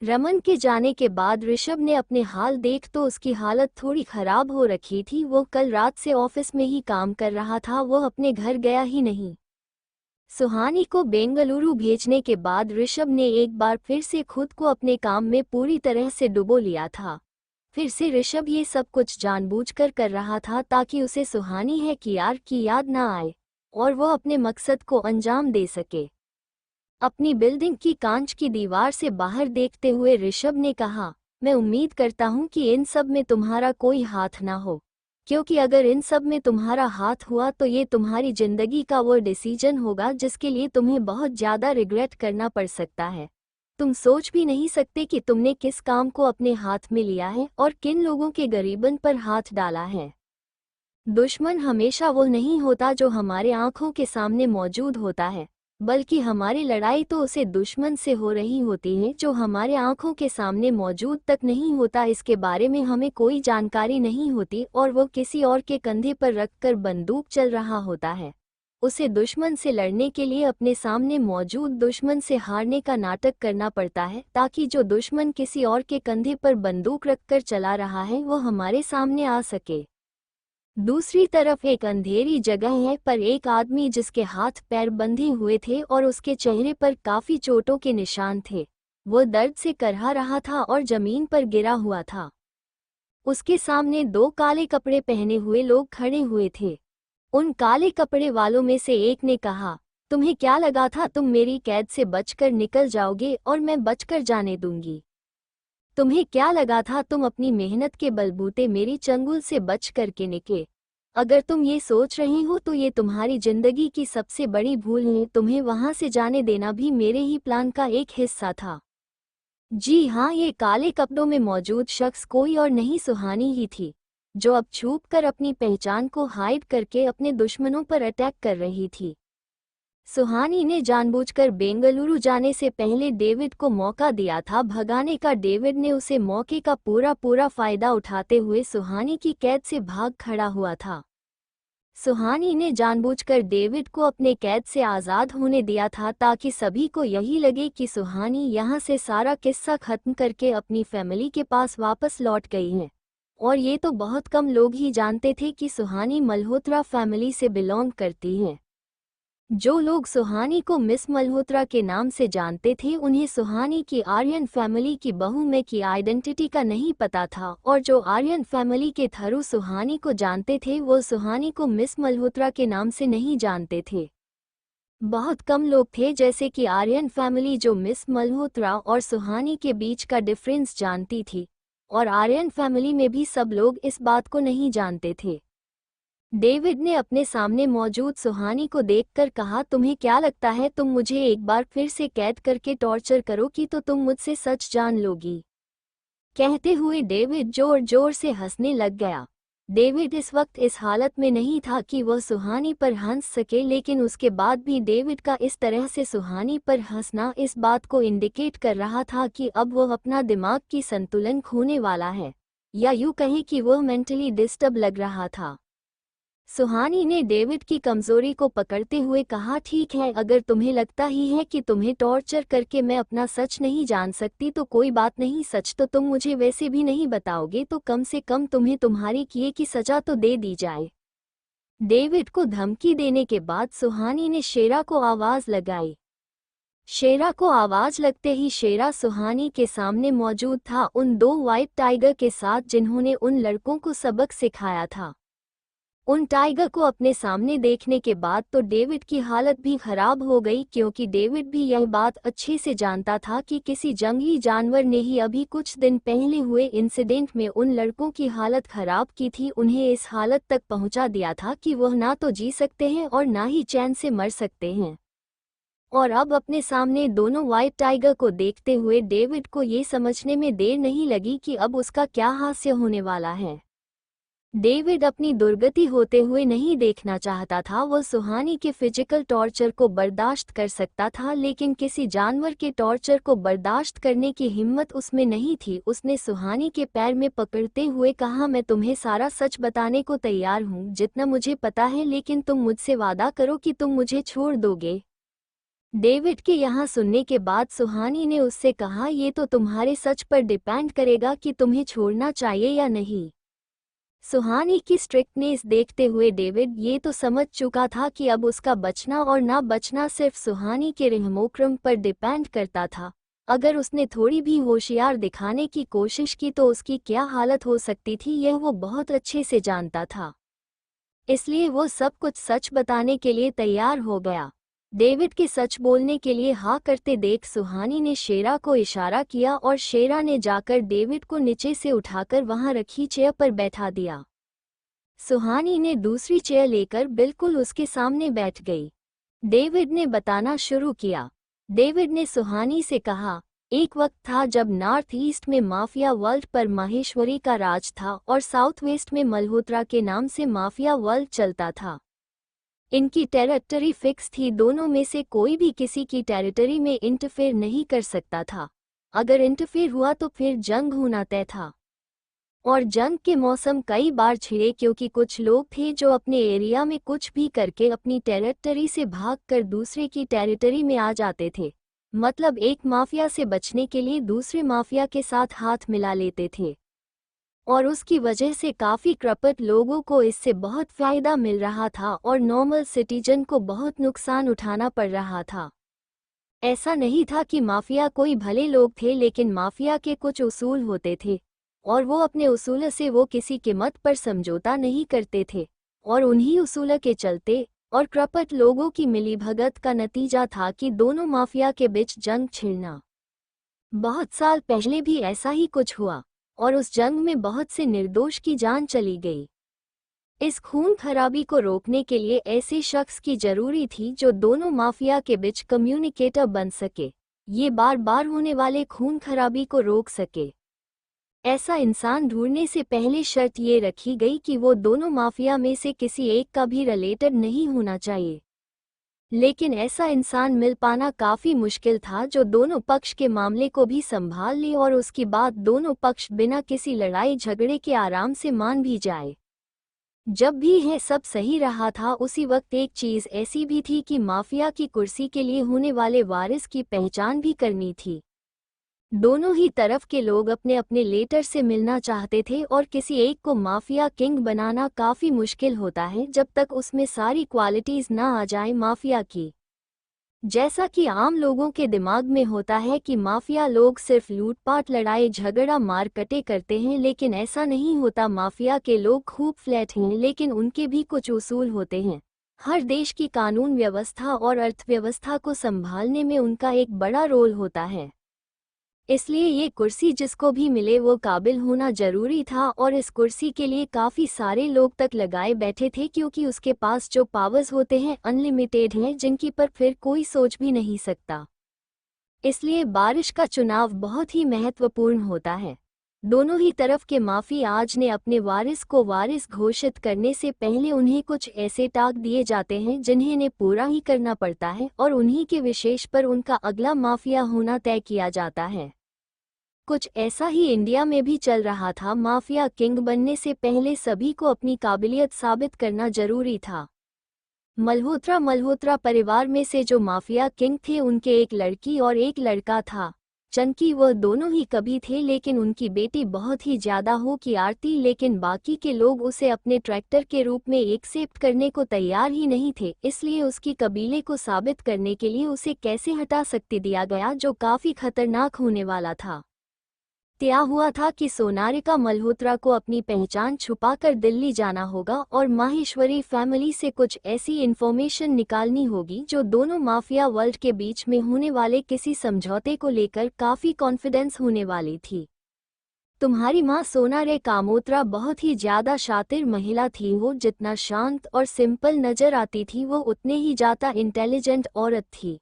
A: रमन के जाने के बाद ऋषभ ने अपने हाल देख तो उसकी हालत थोड़ी खराब हो रखी थी। वो कल रात से ऑफिस में ही काम कर रहा था, वो अपने घर गया ही नहीं। सुहानी को बेंगलुरु भेजने के बाद ऋषभ ने एक बार फिर से खुद को अपने काम में पूरी तरह से डुबो लिया था। फिर से ऋषभ ये सब कुछ जानबूझकर कर रहा था ताकि उसे सुहानी है कि यार की याद ना आए और वो अपने मकसद को अंजाम दे सके। अपनी बिल्डिंग की कांच की दीवार से बाहर देखते हुए ऋषभ ने कहा, मैं उम्मीद करता हूं कि इन सब में तुम्हारा कोई हाथ ना हो, क्योंकि अगर इन सब में तुम्हारा हाथ हुआ तो ये तुम्हारी जिंदगी का वो डिसीजन होगा जिसके लिए तुम्हें बहुत ज़्यादा रिग्रेट करना पड़ सकता है। तुम सोच भी नहीं सकते कि तुमने किस काम को अपने हाथ में लिया है और किन लोगों के गरीबन पर हाथ डाला है। दुश्मन हमेशा वो नहीं होता जो हमारे आंखों के सामने मौजूद होता है, बल्कि हमारी लड़ाई तो उसे दुश्मन से हो रही होती है जो हमारे आंखों के सामने मौजूद तक नहीं होता। इसके बारे में हमें कोई जानकारी नहीं होती और वो किसी और के कंधे पर रखकर बंदूक चल रहा होता है। उसे दुश्मन से लड़ने के लिए अपने सामने मौजूद दुश्मन से हारने का नाटक करना पड़ता है, ताकि जो दुश्मन किसी और के कंधे पर बंदूक रखकर चला रहा है वो हमारे सामने आ सके। दूसरी तरफ एक अंधेरी जगह है पर एक आदमी जिसके हाथ पैर बंधे हुए थे और उसके चेहरे पर काफी चोटों के निशान थे, वो दर्द से करहा रहा था और जमीन पर गिरा हुआ था। उसके सामने दो काले कपड़े पहने हुए लोग खड़े हुए थे। उन काले कपड़े वालों में से एक ने कहा, तुम्हें क्या लगा था तुम मेरी कैद से बचकर निकल जाओगे और मैं बचकर जाने दूंगी? तुम्हें क्या लगा था तुम अपनी मेहनत के बलबूते मेरी चंगुल से बच करके निकले? अगर तुम ये सोच रही हो तो ये तुम्हारी जिंदगी की सबसे बड़ी भूल है। तुम्हें वहां से जाने देना भी मेरे ही प्लान का एक हिस्सा था। जी हाँ, ये काले कपड़ों में मौजूद शख्स कोई और नहीं सुहानी ही थी, जो अब छुप कर अपनी पहचान को हाइड करके अपने दुश्मनों पर अटैक कर रही थी। सुहानी ने जानबूझकर बेंगलुरु जाने से पहले डेविड को मौका दिया था भगाने का। डेविड ने उसे मौके का पूरा फायदा उठाते हुए सुहानी की कैद से भाग खड़ा हुआ था। सुहानी ने जानबूझकर डेविड को अपने कैद से आज़ाद होने दिया था ताकि सभी को यही लगे कि सुहानी यहाँ से सारा किस्सा खत्म करके अपनी फैमिली के पास वापस लौट गई है। और ये तो बहुत कम लोग ही जानते थे कि सुहानी मल्होत्रा फैमिली से बिलोंग करती है। जो लोग सुहानी को मिस मल्होत्रा के नाम से जानते थे उन्हें सुहानी की आर्यन फैमिली की बहू में की आइडेंटिटी का नहीं पता था, और जो आर्यन फैमिली के थ्रू सुहानी को जानते थे वो सुहानी को मिस मल्होत्रा के नाम से नहीं जानते थे। बहुत कम लोग थे जैसे कि आर्यन फैमिली जो मिस मल्होत्रा और सुहानी के बीच का डिफरेंस जानती थी, और आर्यन फैमिली में भी सब लोग इस बात को नहीं जानते थे। डेविड ने अपने सामने मौजूद सुहानी को देखकर कहा, तुम्हें क्या लगता है तुम मुझे एक बार फिर से कैद करके टॉर्चर करोगी तो तुम मुझसे सच जान लोगी? कहते हुए डेविड जोर जोर से हंसने लग गया। डेविड इस वक्त इस हालत में नहीं था कि वह सुहानी पर हंस सके, लेकिन उसके बाद भी डेविड का इस तरह से सुहानी पर हंसना इस बात को इंडिकेट कर रहा था कि अब वह अपना दिमाग की संतुलन खोने वाला है, या यूँ कहें कि वह मेंटली डिस्टर्ब लग रहा था। सुहानी ने डेविड की कमजोरी को पकड़ते हुए कहा, ठीक है, अगर तुम्हें लगता ही है कि तुम्हें टॉर्चर करके मैं अपना सच नहीं जान सकती तो कोई बात नहीं, सच तो तुम मुझे वैसे भी नहीं बताओगे तो कम से कम तुम्हें तुम्हारे किए की सजा तो दे दी जाए। डेविड को धमकी देने के बाद सुहानी ने शेरा को आवाज लगाई। शेरा को आवाज लगते ही शेरा सुहानी के सामने मौजूद था, उन दो व्हाइट टाइगर के साथ जिन्होंने उन लड़कों को सबक सिखाया था। उन टाइगर को अपने सामने देखने के बाद तो डेविड की हालत भी खराब हो गई, क्योंकि डेविड भी यह बात अच्छे से जानता था कि किसी जंगली जानवर ने ही अभी कुछ दिन पहले हुए इंसिडेंट में उन लड़कों की हालत खराब की थी, उन्हें इस हालत तक पहुंचा दिया था कि वह ना तो जी सकते हैं और ना ही चैन से मर सकते हैं। और अब अपने सामने दोनों व्हाइट टाइगर को देखते हुए डेविड को ये समझने में देर नहीं लगी कि अब उसका क्या हास्य होने वाला है। डेविड अपनी दुर्गति होते हुए नहीं देखना चाहता था। वह सुहानी के फिजिकल टॉर्चर को बर्दाश्त कर सकता था, लेकिन किसी जानवर के टॉर्चर को बर्दाश्त करने की हिम्मत उसमें नहीं थी। उसने सुहानी के पैर में पकड़ते हुए कहा, मैं तुम्हें सारा सच बताने को तैयार हूँ जितना मुझे पता है, लेकिन तुम मुझसे वादा करो कि तुम मुझे छोड़ दोगे। डेविड के यहाँ सुनने के बाद सुहानी ने उससे कहा, ये तो तुम्हारे सच पर डिपेंड करेगा कि तुम्हें छोड़ना चाहिए या नहीं। सुहानी की स्ट्रिक्टनेस देखते हुए डेविड ये तो समझ चुका था कि अब उसका बचना और ना बचना सिर्फ सुहानी के रहमोक्रम पर डिपेंड करता था। अगर उसने थोड़ी भी होशियार दिखाने की कोशिश की तो उसकी क्या हालत हो सकती थी यह वो बहुत अच्छे से जानता था। इसलिए वो सब कुछ सच बताने के लिए तैयार हो गया। डेविड के सच बोलने के लिए हाँ करते देख सुहानी ने शेरा को इशारा किया और शेरा ने जाकर डेविड को नीचे से उठाकर वहां रखी चेयर पर बैठा दिया। सुहानी ने दूसरी चेयर लेकर बिल्कुल उसके सामने बैठ गई। डेविड ने बताना शुरू किया। डेविड ने सुहानी से कहा, एक वक्त था जब नॉर्थ ईस्ट में माफिया वर्ल्ड पर माहेश्वरी का राज था और साउथ वेस्ट में मल्होत्रा के नाम से माफिया वर्ल्ड चलता था। इनकी टेरिटरी फिक्स थी, दोनों में से कोई भी किसी की टेरिटरी में इंटरफेयर नहीं कर सकता था। अगर इंटरफेयर हुआ तो फिर जंग होना तय था। और जंग के मौसम कई बार छिड़े, क्योंकि कुछ लोग थे जो अपने एरिया में कुछ भी करके अपनी टेरिटरी से भागकर दूसरे की टेरिटरी में आ जाते थे। मतलब एक माफिया से बचने के लिए दूसरे माफिया के साथ हाथ मिला लेते थे, और उसकी वजह से काफ़ी क्रपट लोगों को इससे बहुत फ़ायदा मिल रहा था और नॉर्मल सिटीजन को बहुत नुकसान उठाना पड़ रहा था। ऐसा नहीं था कि माफिया कोई भले लोग थे, लेकिन माफिया के कुछ उसूल होते थे और वो अपने उसूल से वो किसी कीमत पर समझौता नहीं करते थे। और उन्हीं उसूलों के चलते और क्रपट लोगों की मिलीभगत का नतीजा था कि दोनों माफिया के बीच जंग छिड़ना। बहुत साल पहले भी ऐसा ही कुछ हुआ और उस जंग में बहुत से निर्दोष की जान चली गई। इस खून खराबी को रोकने के लिए ऐसे शख्स की जरूरी थी जो दोनों माफिया के बीच कम्युनिकेटर बन सके, ये बार बार होने वाले खून खराबी को रोक सके। ऐसा इंसान ढूंढने से पहले शर्त ये रखी गई कि वो दोनों माफिया में से किसी एक का भी रिलेटेड नहीं होना चाहिए। लेकिन ऐसा इंसान मिल पाना काफी मुश्किल था जो दोनों पक्ष के मामले को भी संभाल ले और उसकी बात दोनों पक्ष बिना किसी लड़ाई झगड़े के आराम से मान भी जाए। जब भी यह सब सही रहा था उसी वक्त एक चीज ऐसी भी थी कि माफिया की कुर्सी के लिए होने वाले वारिस की पहचान भी करनी थी। दोनों ही तरफ के लोग अपने अपने लेटर से मिलना चाहते थे और किसी एक को माफिया किंग बनाना काफी मुश्किल होता है जब तक उसमें सारी क्वालिटीज ना आ जाए माफिया की। जैसा कि आम लोगों के दिमाग में होता है कि माफिया लोग सिर्फ लूटपाट लड़ाई झगड़ा मारकटे करते हैं, लेकिन ऐसा नहीं होता। माफिया के लोग खूब फ्लैट हैं लेकिन उनके भी कुछ उसूल होते हैं। हर देश की कानून व्यवस्था और अर्थव्यवस्था को संभालने में उनका एक बड़ा रोल होता है। इसलिए ये कुर्सी जिसको भी मिले वो काबिल होना जरूरी था और इस कुर्सी के लिए काफ़ी सारे लोग तक लगाए बैठे थे क्योंकि उसके पास जो पावर्स होते हैं अनलिमिटेड हैं जिनकी पर फिर कोई सोच भी नहीं सकता। इसलिए बारिश का चुनाव बहुत ही महत्वपूर्ण होता है। दोनों ही तरफ के माफी आज ने अपने वारिस को वारिस घोषित करने से पहले उन्हें कुछ ऐसे टास्क दिए जाते हैं जिन्हें ने पूरा ही करना पड़ता है और उन्हीं के विशेष पर उनका अगला माफिया होना तय किया जाता है। कुछ ऐसा ही इंडिया में भी चल रहा था। माफिया किंग बनने से पहले सभी को अपनी काबिलियत साबित करना जरूरी था। मल्होत्रा परिवार में से जो माफिया किंग थे उनके एक लड़की और एक लड़का था। चंकी वह दोनों ही कभी थे लेकिन उनकी बेटी बहुत ही ज्यादा हो की आरती, लेकिन बाकी के लोग उसे अपने ट्रैक्टर के रूप में एक्सेप्ट करने को तैयार ही नहीं थे। इसलिए उसकी कबीले को साबित करने के लिए उसे कैसे हटा सकती दिया गया जो काफी खतरनाक होने वाला था। तय हुआ था कि सोनारिका मल्होत्रा को अपनी पहचान छुपाकर दिल्ली जाना होगा और माहेश्वरी फैमिली से कुछ ऐसी इन्फॉर्मेशन निकालनी होगी जो दोनों माफिया वर्ल्ड के बीच में होने वाले किसी समझौते को लेकर काफी कॉन्फिडेंस होने वाली थी। तुम्हारी माँ सोनारे कामोत्रा बहुत ही ज्यादा शातिर महिला थी। वो जितना शांत और सिंपल नजर आती थी वो उतने ही ज्यादा इंटेलिजेंट औरत थी।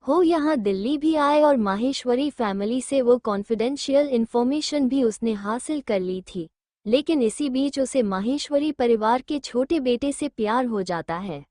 A: हो यहाँ दिल्ली भी आए और माहेश्वरी फैमिली से वो कॉन्फिडेंशियल इन्फॉर्मेशन भी उसने हासिल कर ली थी। लेकिन इसी बीच उसे माहेश्वरी परिवार के छोटे बेटे से प्यार हो जाता है।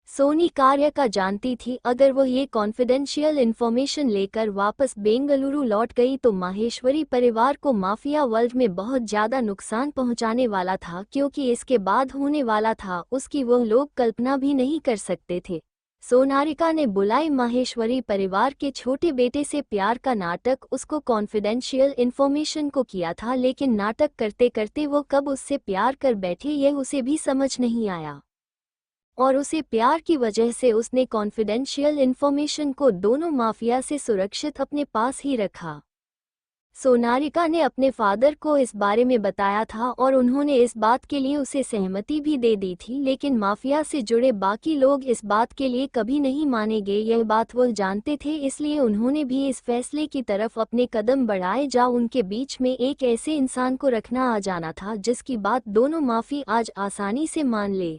A: सोनी कार्य का जानती थी अगर वो ये कॉन्फिडेंशियल इन्फॉर्मेशन लेकर वापस बेंगलुरु लौट गई तो माहेश्वरी परिवार को माफिया वर्ल्ड में बहुत ज्यादा नुकसान पहुंचाने वाला था, क्योंकि इसके बाद होने वाला था उसकी वह लोग कल्पना भी नहीं कर सकते थे। सोनारिका ने बुलाई माहेश्वरी परिवार के छोटे बेटे से प्यार का नाटक उसको कॉन्फिडेंशियल इन्फॉर्मेशन को किया था, लेकिन नाटक करते करते वो कब उससे प्यार कर बैठे यह उसे भी समझ नहीं आया और उसे प्यार की वजह से उसने कॉन्फिडेंशियल इन्फॉर्मेशन को दोनों माफिया से सुरक्षित अपने पास ही रखा। सोनारिका ने अपने फादर को इस बारे में बताया था और उन्होंने इस बात के लिए उसे सहमति भी दे दी थी, लेकिन माफिया से जुड़े बाकी लोग इस बात के लिए कभी नहीं मानेंगे यह बात वह जानते थे। इसलिए उन्होंने भी इस फैसले की तरफ अपने कदम बढ़ाए जा उनके बीच में एक ऐसे इंसान को रखना आ जाना था जिसकी बात दोनों माफी आज आसानी से मान ले।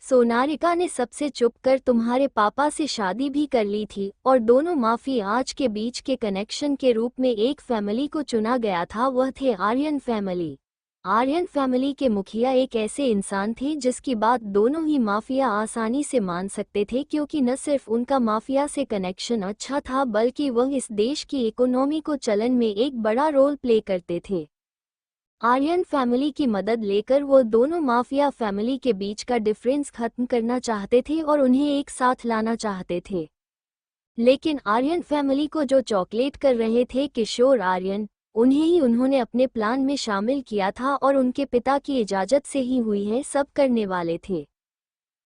A: सोनारिका ने सबसे चुप कर तुम्हारे पापा से शादी भी कर ली थी और दोनों माफी आज के बीच के कनेक्शन के रूप में एक फैमिली को चुना गया था, वह थे आर्यन फैमिली। आर्यन फैमिली के मुखिया एक ऐसे इंसान थे जिसकी बात दोनों ही माफिया आसानी से मान सकते थे, क्योंकि न सिर्फ उनका माफिया से कनेक्शन अच्छा था बल्कि वह इस देश की इकोनॉमी को चलन में एक बड़ा रोल प्ले करते थे। आर्यन फैमिली की मदद लेकर वो दोनों माफिया फैमिली के बीच का डिफरेंस खत्म करना चाहते थे और उन्हें एक साथ लाना चाहते थे। लेकिन आर्यन फैमिली को जो चॉकलेट कर रहे थे किशोर आर्यन, उन्हें ही उन्होंने अपने प्लान में शामिल किया था और उनके पिता की इजाजत से ही हुई है सब करने वाले थे।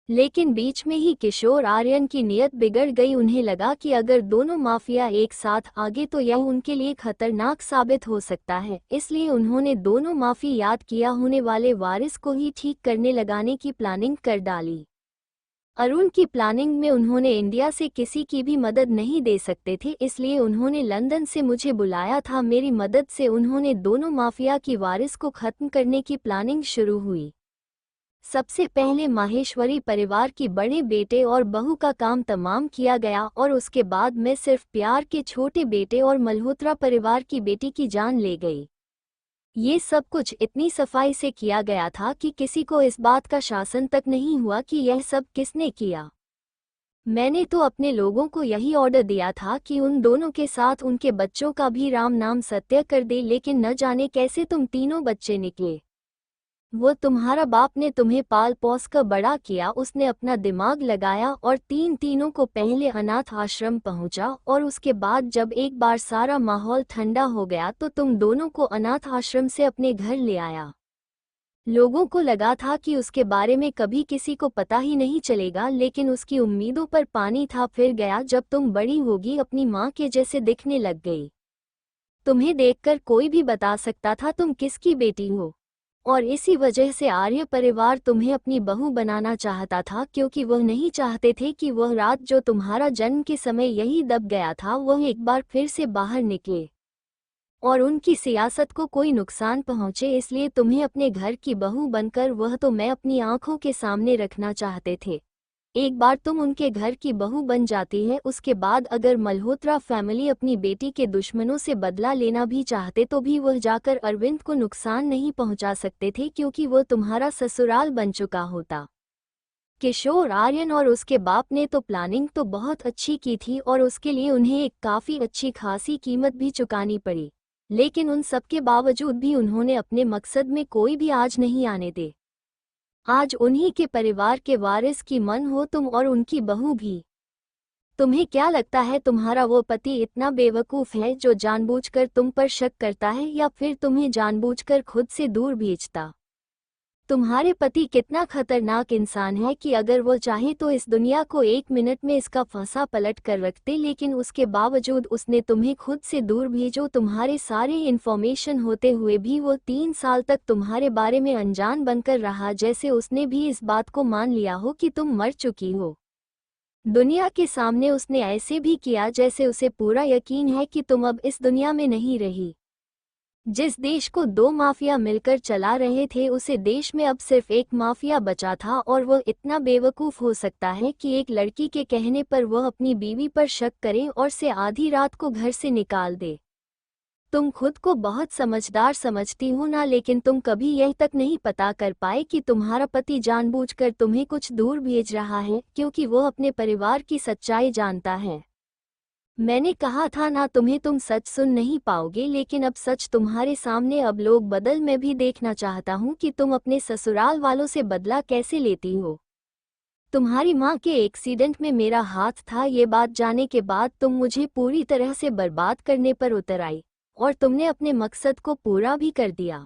A: लेकिन बीच में ही किशोर आर्यन की नीयत बिगड़ गई। उन्हें लगा कि अगर दोनों माफिया एक साथ आगे तो यह उनके लिए खतरनाक साबित हो सकता है। इसलिए उन्होंने दोनों माफी याद किया होने वाले वारिस को ही ठीक करने लगाने की प्लानिंग कर डाली। अरुण की प्लानिंग में उन्होंने इंडिया से किसी की भी मदद नहीं दे सकते थे, इसलिए उन्होंने लंदन से मुझे बुलाया था। मेरी मदद से उन्होंने दोनों माफिया की वारिस को खत्म करने की प्लानिंग शुरू हुई। सबसे पहले माहेश्वरी परिवार की बड़े बेटे और बहू का काम तमाम किया गया और उसके बाद मैं सिर्फ प्यार के छोटे बेटे और मल्होत्रा परिवार की बेटी की जान ले गई। ये सब कुछ इतनी सफाई से किया गया था कि किसी को इस बात का शासन तक नहीं हुआ कि यह सब किसने किया। मैंने तो अपने लोगों को यही ऑर्डर दिया था कि उन दोनों के साथ उनके बच्चों का भी राम नाम सत्य कर दे, लेकिन न जाने कैसे तुम तीनों बच्चे निकले। वो तुम्हारा बाप ने तुम्हें पाल पोस कर बड़ा किया, उसने अपना दिमाग लगाया और तीनों को पहले अनाथ आश्रम पहुंचा और उसके बाद जब एक बार सारा माहौल ठंडा हो गया तो तुम दोनों को अनाथ आश्रम से अपने घर ले आया। लोगों को लगा था कि उसके बारे में कभी किसी को पता ही नहीं चलेगा, लेकिन उसकी उम्मीदों पर पानी था। फिर गया जब तुम बड़ी होगी, अपनी माँ के जैसे दिखने लग गई। तुम्हें देखकर कोई भी बता सकता था तुम किसकी बेटी हो, और इसी वजह से आर्य परिवार तुम्हें अपनी बहू बनाना चाहता था, क्योंकि वह नहीं चाहते थे कि वह रात जो तुम्हारा जन्म के समय यही दब गया था वह एक बार फिर से बाहर निकले और उनकी सियासत को कोई नुकसान पहुंचे। इसलिए तुम्हें अपने घर की बहू बनकर वह तो मैं अपनी आंखों के सामने रखना चाहते थे। एक बार तुम उनके घर की बहू बन जाती है, उसके बाद अगर मल्होत्रा फैमिली अपनी बेटी के दुश्मनों से बदला लेना भी चाहते तो भी वह जाकर अरविंद को नुकसान नहीं पहुंचा सकते थे, क्योंकि वह तुम्हारा ससुराल बन चुका होता। किशोर आर्यन और उसके बाप ने तो प्लानिंग तो बहुत अच्छी की थी और उसके लिए उन्हें एक काफ़ी अच्छी खासी कीमत भी चुकानी पड़ी, लेकिन उन सबके बावजूद भी उन्होंने अपने मकसद में कोई भी आज नहीं आने दे। आज उन्हीं के परिवार के वारिस की मन हो तुम और उनकी बहू भी। तुम्हें क्या लगता है तुम्हारा वो पति इतना बेवकूफ़ है जो जानबूझकर तुम पर शक करता है, या फिर तुम्हें जानबूझकर खुद से दूर भेजता? तुम्हारे पति कितना खतरनाक इंसान है कि अगर वो चाहे तो इस दुनिया को एक मिनट में इसका फंसा पलट कर रखते, लेकिन उसके बावजूद उसने तुम्हें खुद से दूर भेजो। तुम्हारे सारे इन्फॉर्मेशन होते हुए भी वो 3 साल तक तुम्हारे बारे में अनजान बनकर रहा, जैसे उसने भी इस बात को मान लिया हो कि तुम मर चुकी हो। दुनिया के सामने उसने ऐसे भी किया जैसे उसे पूरा यकीन है कि तुम अब इस दुनिया में नहीं रही। जिस देश को 2 माफिया मिलकर चला रहे थे, उसे देश में अब सिर्फ एक माफिया बचा था, और वह इतना बेवकूफ़ हो सकता है कि एक लड़की के कहने पर वह अपनी बीवी पर शक करे और से आधी रात को घर से निकाल दे। तुम खुद को बहुत समझदार समझती हो ना, लेकिन तुम कभी यह तक नहीं पता कर पाए कि तुम्हारा पति जानबूझकर तुम्हें कुछ दूर भेज रहा है, क्योंकि वह अपने परिवार की सच्चाई जानता है। मैंने कहा था ना तुम्हें, तुम सच सुन नहीं पाओगे, लेकिन अब सच तुम्हारे सामने। अब लोग बदल। मैं भी देखना चाहता हूँ कि तुम अपने ससुराल वालों से बदला कैसे लेती हो। तुम्हारी माँ के एक्सीडेंट में मेरा हाथ था, ये बात जाने के बाद तुम मुझे पूरी तरह से बर्बाद करने पर उतर आई और तुमने अपने मकसद को पूरा भी कर दिया।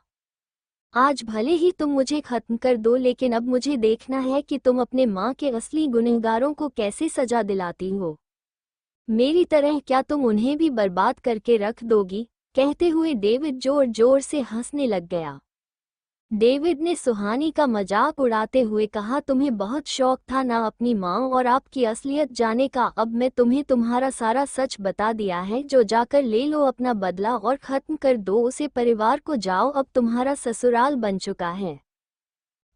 A: आज भले ही तुम मुझे खत्म कर दो, लेकिन अब मुझे देखना है कि तुम अपने माँ के असली गुनहगारों को कैसे सजा दिलाती हो। मेरी तरह क्या तुम उन्हें भी बर्बाद करके रख दोगी? कहते हुए डेविड जोर जोर से हंसने लग गया। डेविड ने सुहानी का मजाक उड़ाते हुए कहा, तुम्हें बहुत शौक था ना अपनी माँ और आपकी असलियत जाने का। अब मैं तुम्हें तुम्हारा सारा सच बता दिया है, जो जाकर ले लो अपना बदला और खत्म कर दो उसे परिवार को। जाओ, अब तुम्हारा ससुराल बन चुका है।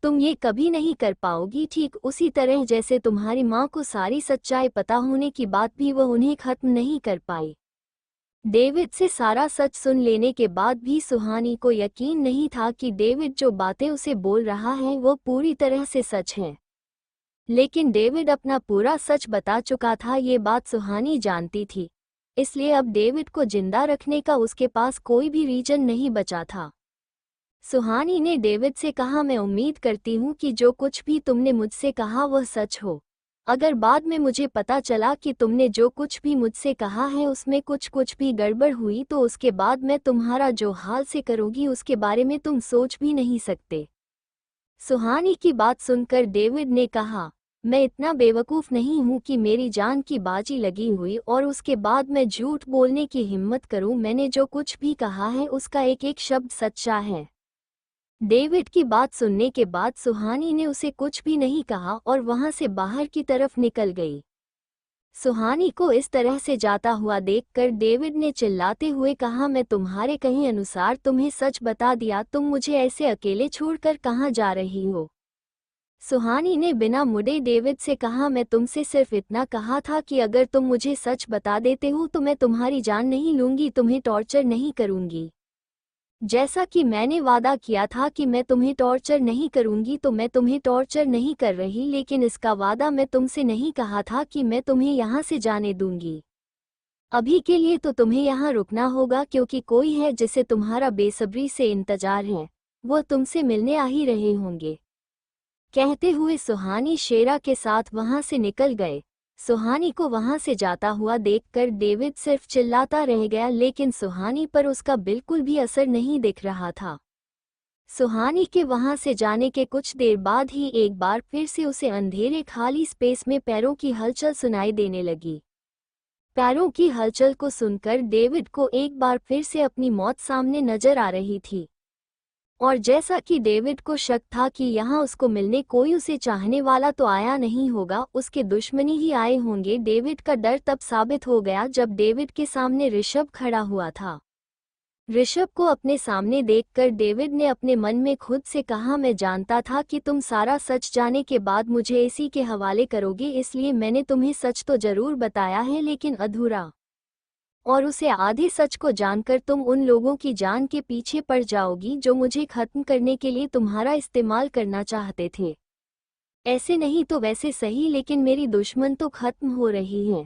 A: तुम ये कभी नहीं कर पाओगी, ठीक उसी तरह जैसे तुम्हारी माँ को सारी सच्चाई पता होने की बात भी वह उन्हें खत्म नहीं कर पाई। डेविड से सारा सच सुन लेने के बाद भी सुहानी को यकीन नहीं था कि डेविड जो बातें उसे बोल रहा है वो पूरी तरह से सच है। लेकिन डेविड अपना पूरा सच बता चुका था, ये बात सुहानी जानती थी, इसलिए अब डेविड को जिंदा रखने का उसके पास कोई भी रीजन नहीं बचा था। सुहानी ने डेविड से कहा, मैं उम्मीद करती हूँ कि जो कुछ भी तुमने मुझसे कहा वह सच हो। अगर बाद में मुझे पता चला कि तुमने जो कुछ भी मुझसे कहा है उसमें कुछ भी गड़बड़ हुई, तो उसके बाद मैं तुम्हारा जो हाल से करूँगी उसके बारे में तुम सोच भी नहीं सकते। सुहानी की बात सुनकर डेविड ने कहा, मैं इतना बेवकूफ़ नहीं हूँ कि मेरी जान की बाजी लगी हुई और उसके बाद मैं झूठ बोलने की हिम्मत करूँ। मैंने जो कुछ भी कहा है उसका एक एक शब्द सच्चा है। डेविड की बात सुनने के बाद सुहानी ने उसे कुछ भी नहीं कहा और वहां से बाहर की तरफ निकल गई। सुहानी को इस तरह से जाता हुआ देखकर डेविड ने चिल्लाते हुए कहा, मैं तुम्हारे कहे अनुसार तुम्हें सच बता दिया, तुम मुझे ऐसे अकेले छोड़कर कहाँ जा रही हो। सुहानी ने बिना मुड़े डेविड से कहा, मैं तुमसे सिर्फ इतना कहा था कि अगर तुम मुझे सच बता देते हो तो मैं तुम्हारी जान नहीं लूंगी, तुम्हें टॉर्चर नहीं करूंगी। जैसा कि मैंने वादा किया था कि मैं तुम्हें टॉर्चर नहीं करूंगी, तो मैं तुम्हें टॉर्चर नहीं कर रही, लेकिन इसका वादा मैं तुमसे नहीं कहा था कि मैं तुम्हें यहाँ से जाने दूंगी। अभी के लिए तो तुम्हें यहाँ रुकना होगा क्योंकि कोई है जिसे तुम्हारा बेसब्री से इंतजार है, वो तुमसे मिलने आ ही रहे होंगे। कहते हुए सुहानी शेरा के साथ वहां से निकल गए। सुहानी को वहां से जाता हुआ देखकर डेविड सिर्फ चिल्लाता रह गया, लेकिन सुहानी पर उसका बिल्कुल भी असर नहीं दिख रहा था। सुहानी के वहां से जाने के कुछ देर बाद ही एक बार फिर से उसे अंधेरे खाली स्पेस में पैरों की हलचल सुनाई देने लगी। पैरों की हलचल को सुनकर डेविड को एक बार फिर से अपनी मौत सामने नजर आ रही थी। और जैसा कि डेविड को शक था कि यहाँ उसको मिलने कोई उसे चाहने वाला तो आया नहीं होगा, उसके दुश्मनी ही आए होंगे। डेविड का डर तब साबित हो गया जब डेविड के सामने ऋषभ खड़ा हुआ था। ऋषभ को अपने सामने देखकर डेविड ने अपने मन में खुद से कहा, मैं जानता था कि तुम सारा सच जाने के बाद मुझे इसी के हवाले करोगे, इसलिए मैंने तुम्हें सच तो जरूर बताया है लेकिन अधूरा। और उसे आधे सच को जानकर तुम उन लोगों की जान के पीछे पड़ जाओगी जो मुझे खत्म करने के लिए तुम्हारा इस्तेमाल करना चाहते थे। ऐसे नहीं तो वैसे सही, लेकिन मेरी दुश्मन तो खत्म हो रही है।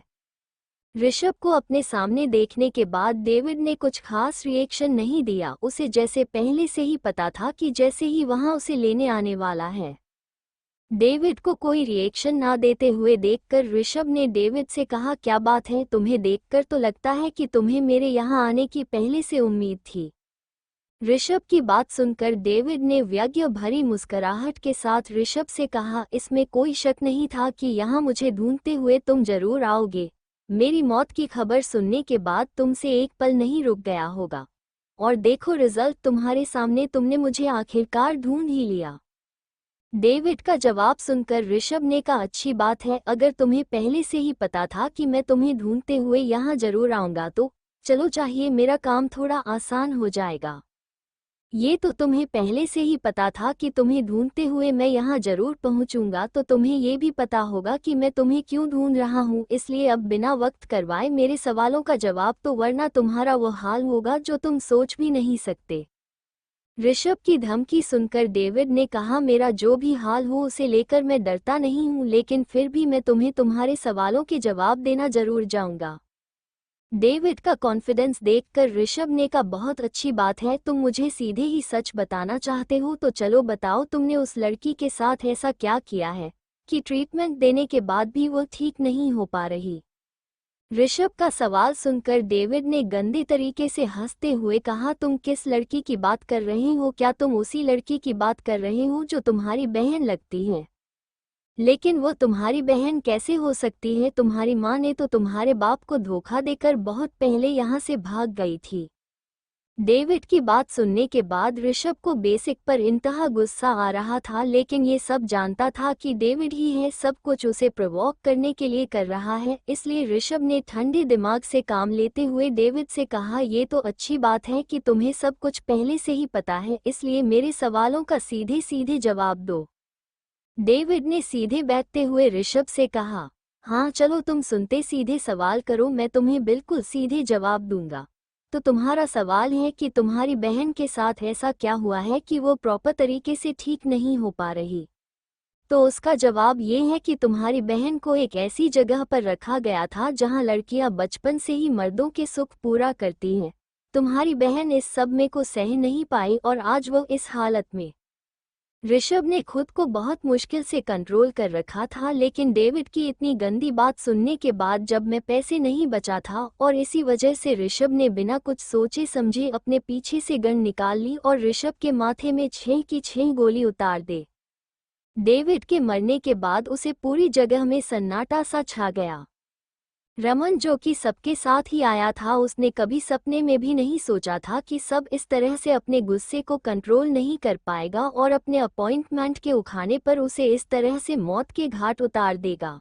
A: ऋषभ को अपने सामने देखने के बाद डेविड ने कुछ खास रिएक्शन नहीं दिया। उसे जैसे पहले से ही पता था कि जैसे ही वहां उसे लेने आने वाला है। डेविड को कोई रिएक्शन ना देते हुए देखकर ऋषभ ने डेविड से कहा, क्या बात है, तुम्हें देखकर तो लगता है कि तुम्हें मेरे यहाँ आने की पहले से उम्मीद थी। ऋषभ की बात सुनकर डेविड ने व्यंग्य भरी मुस्कुराहट के साथ ऋषभ से कहा, इसमें कोई शक नहीं था कि यहाँ मुझे ढूंढते हुए तुम जरूर आओगे। मेरी मौत की खबर सुनने के बाद तुमसे एक पल नहीं रुक गया होगा। और देखो रिजल्ट तुम्हारे सामने, तुमने मुझे आखिरकार ढूंढ ही लिया। डेविड का जवाब सुनकर ऋषभ ने कहा, अच्छी बात है, अगर तुम्हें पहले से ही पता था कि मैं तुम्हें ढूंढते हुए यहाँ जरूर आऊंगा तो चलो चाहिए, मेरा काम थोड़ा आसान हो जाएगा। ये तो तुम्हें पहले से ही पता था कि तुम्हें ढूंढते हुए मैं यहाँ जरूर पहुँचूंगा, तो तुम्हें ये भी पता होगा कि मैं तुम्हें क्यों ढूंढ रहा हूँ। इसलिए अब बिना वक्त करवाए मेरे सवालों का जवाब दो, वरना तुम्हारा वो हाल होगा जो तुम सोच भी नहीं सकते। ऋषभ की धमकी सुनकर डेविड ने कहा, मेरा जो भी हाल हो उसे लेकर मैं डरता नहीं हूँ, लेकिन फिर भी मैं तुम्हें तुम्हारे सवालों के जवाब देना जरूर जाऊंगा। डेविड का कॉन्फिडेंस देखकर ऋषभ ने कहा, बहुत अच्छी बात है, तुम मुझे सीधे ही सच बताना चाहते हो तो चलो बताओ, तुमने उस लड़की के साथ ऐसा क्या किया है कि ट्रीटमेंट देने के बाद भी वो ठीक नहीं हो पा रही। ऋषभ का सवाल सुनकर डेविड ने गंदे तरीके से हंसते हुए कहा, तुम किस लड़की की बात कर रहे हो? क्या तुम उसी लड़की की बात कर रहे हो जो तुम्हारी बहन लगती है? लेकिन वो तुम्हारी बहन कैसे हो सकती है? तुम्हारी माँ ने तो तुम्हारे बाप को धोखा देकर बहुत पहले यहाँ से भाग गई थी। डेविड की बात सुनने के बाद ऋषभ को बेसिक पर इंतहा गुस्सा आ रहा था, लेकिन ये सब जानता था कि डेविड ही है सब कुछ उसे प्रोवोक करने के लिए कर रहा है। इसलिए ऋषभ ने ठंडे दिमाग से काम लेते हुए डेविड से कहा, ये तो अच्छी बात है कि तुम्हें सब कुछ पहले से ही पता है, इसलिए मेरे सवालों का सीधे सीधे जवाब दो। डेविड ने सीधे बैठते हुए ऋषभ से कहा, हाँ चलो तुम सुनते सीधे सवाल करो, मैं तुम्हें बिल्कुल सीधे जवाब दूंगा। तो तुम्हारा सवाल है कि तुम्हारी बहन के साथ ऐसा क्या हुआ है कि वो प्रॉपर तरीके से ठीक नहीं हो पा रही? तो उसका जवाब ये है कि तुम्हारी बहन को एक ऐसी जगह पर रखा गया था जहां लड़कियां बचपन से ही मर्दों के सुख पूरा करती हैं। तुम्हारी बहन इस सब में को सह नहीं पाई और आज वो इस हालत में। ऋषभ ने खुद को बहुत मुश्किल से कंट्रोल कर रखा था, लेकिन डेविड की इतनी गंदी बात सुनने के बाद जब मैं पैसे नहीं बचा था और इसी वजह से ऋषभ ने बिना कुछ सोचे समझे अपने पीछे से गन निकाल ली और ऋषभ के माथे में 6 की 6 गोली उतार दे। डेविड के मरने के बाद उसे पूरी जगह में सन्नाटा सा छा गया। रमन, जो कि सबके साथ ही आया था, उसने कभी सपने में भी नहीं सोचा था कि सब इस तरह से अपने गुस्से को कंट्रोल नहीं कर पाएगा और अपने अपॉइंटमेंट के उखाने पर उसे इस तरह से मौत के घाट उतार देगा।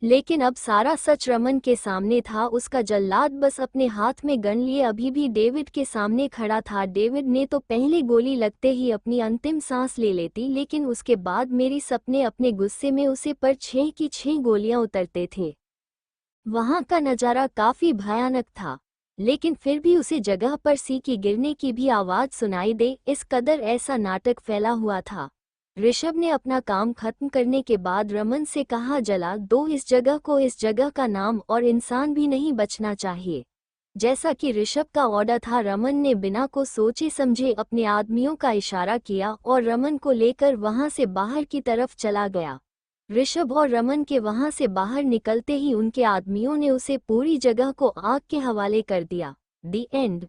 A: लेकिन अब सारा सच रमन के सामने था। उसका जल्लाद बस अपने हाथ में गन लिए अभी भी डेविड के सामने खड़ा था। डेविड ने तो पहले गोली लगते ही अपनी अंतिम सांस ले लेती, लेकिन उसके बाद मेरी सपने अपने गुस्से में उसे पर 6 की 6 गोलियां उतरते थे। वहां का नजारा काफी भयानक था, लेकिन फिर भी उसे जगह पर सी की गिरने की भी आवाज सुनाई दे, इस कदर ऐसा नाटक फैला हुआ था। ऋषभ ने अपना काम खत्म करने के बाद रमन से कहा, जला दो इस जगह को, इस जगह का नाम और इंसान भी नहीं बचना चाहिए। जैसा कि ऋषभ का ऑर्डर था, रमन ने बिना को सोचे समझे अपने आदमियों का इशारा किया और रमन को लेकर वहां से बाहर की तरफ चला गया। ऋषभ और रमन के वहां से बाहर निकलते ही उनके आदमियों ने उसे पूरी जगह को आग के हवाले कर दिया। दी एंड।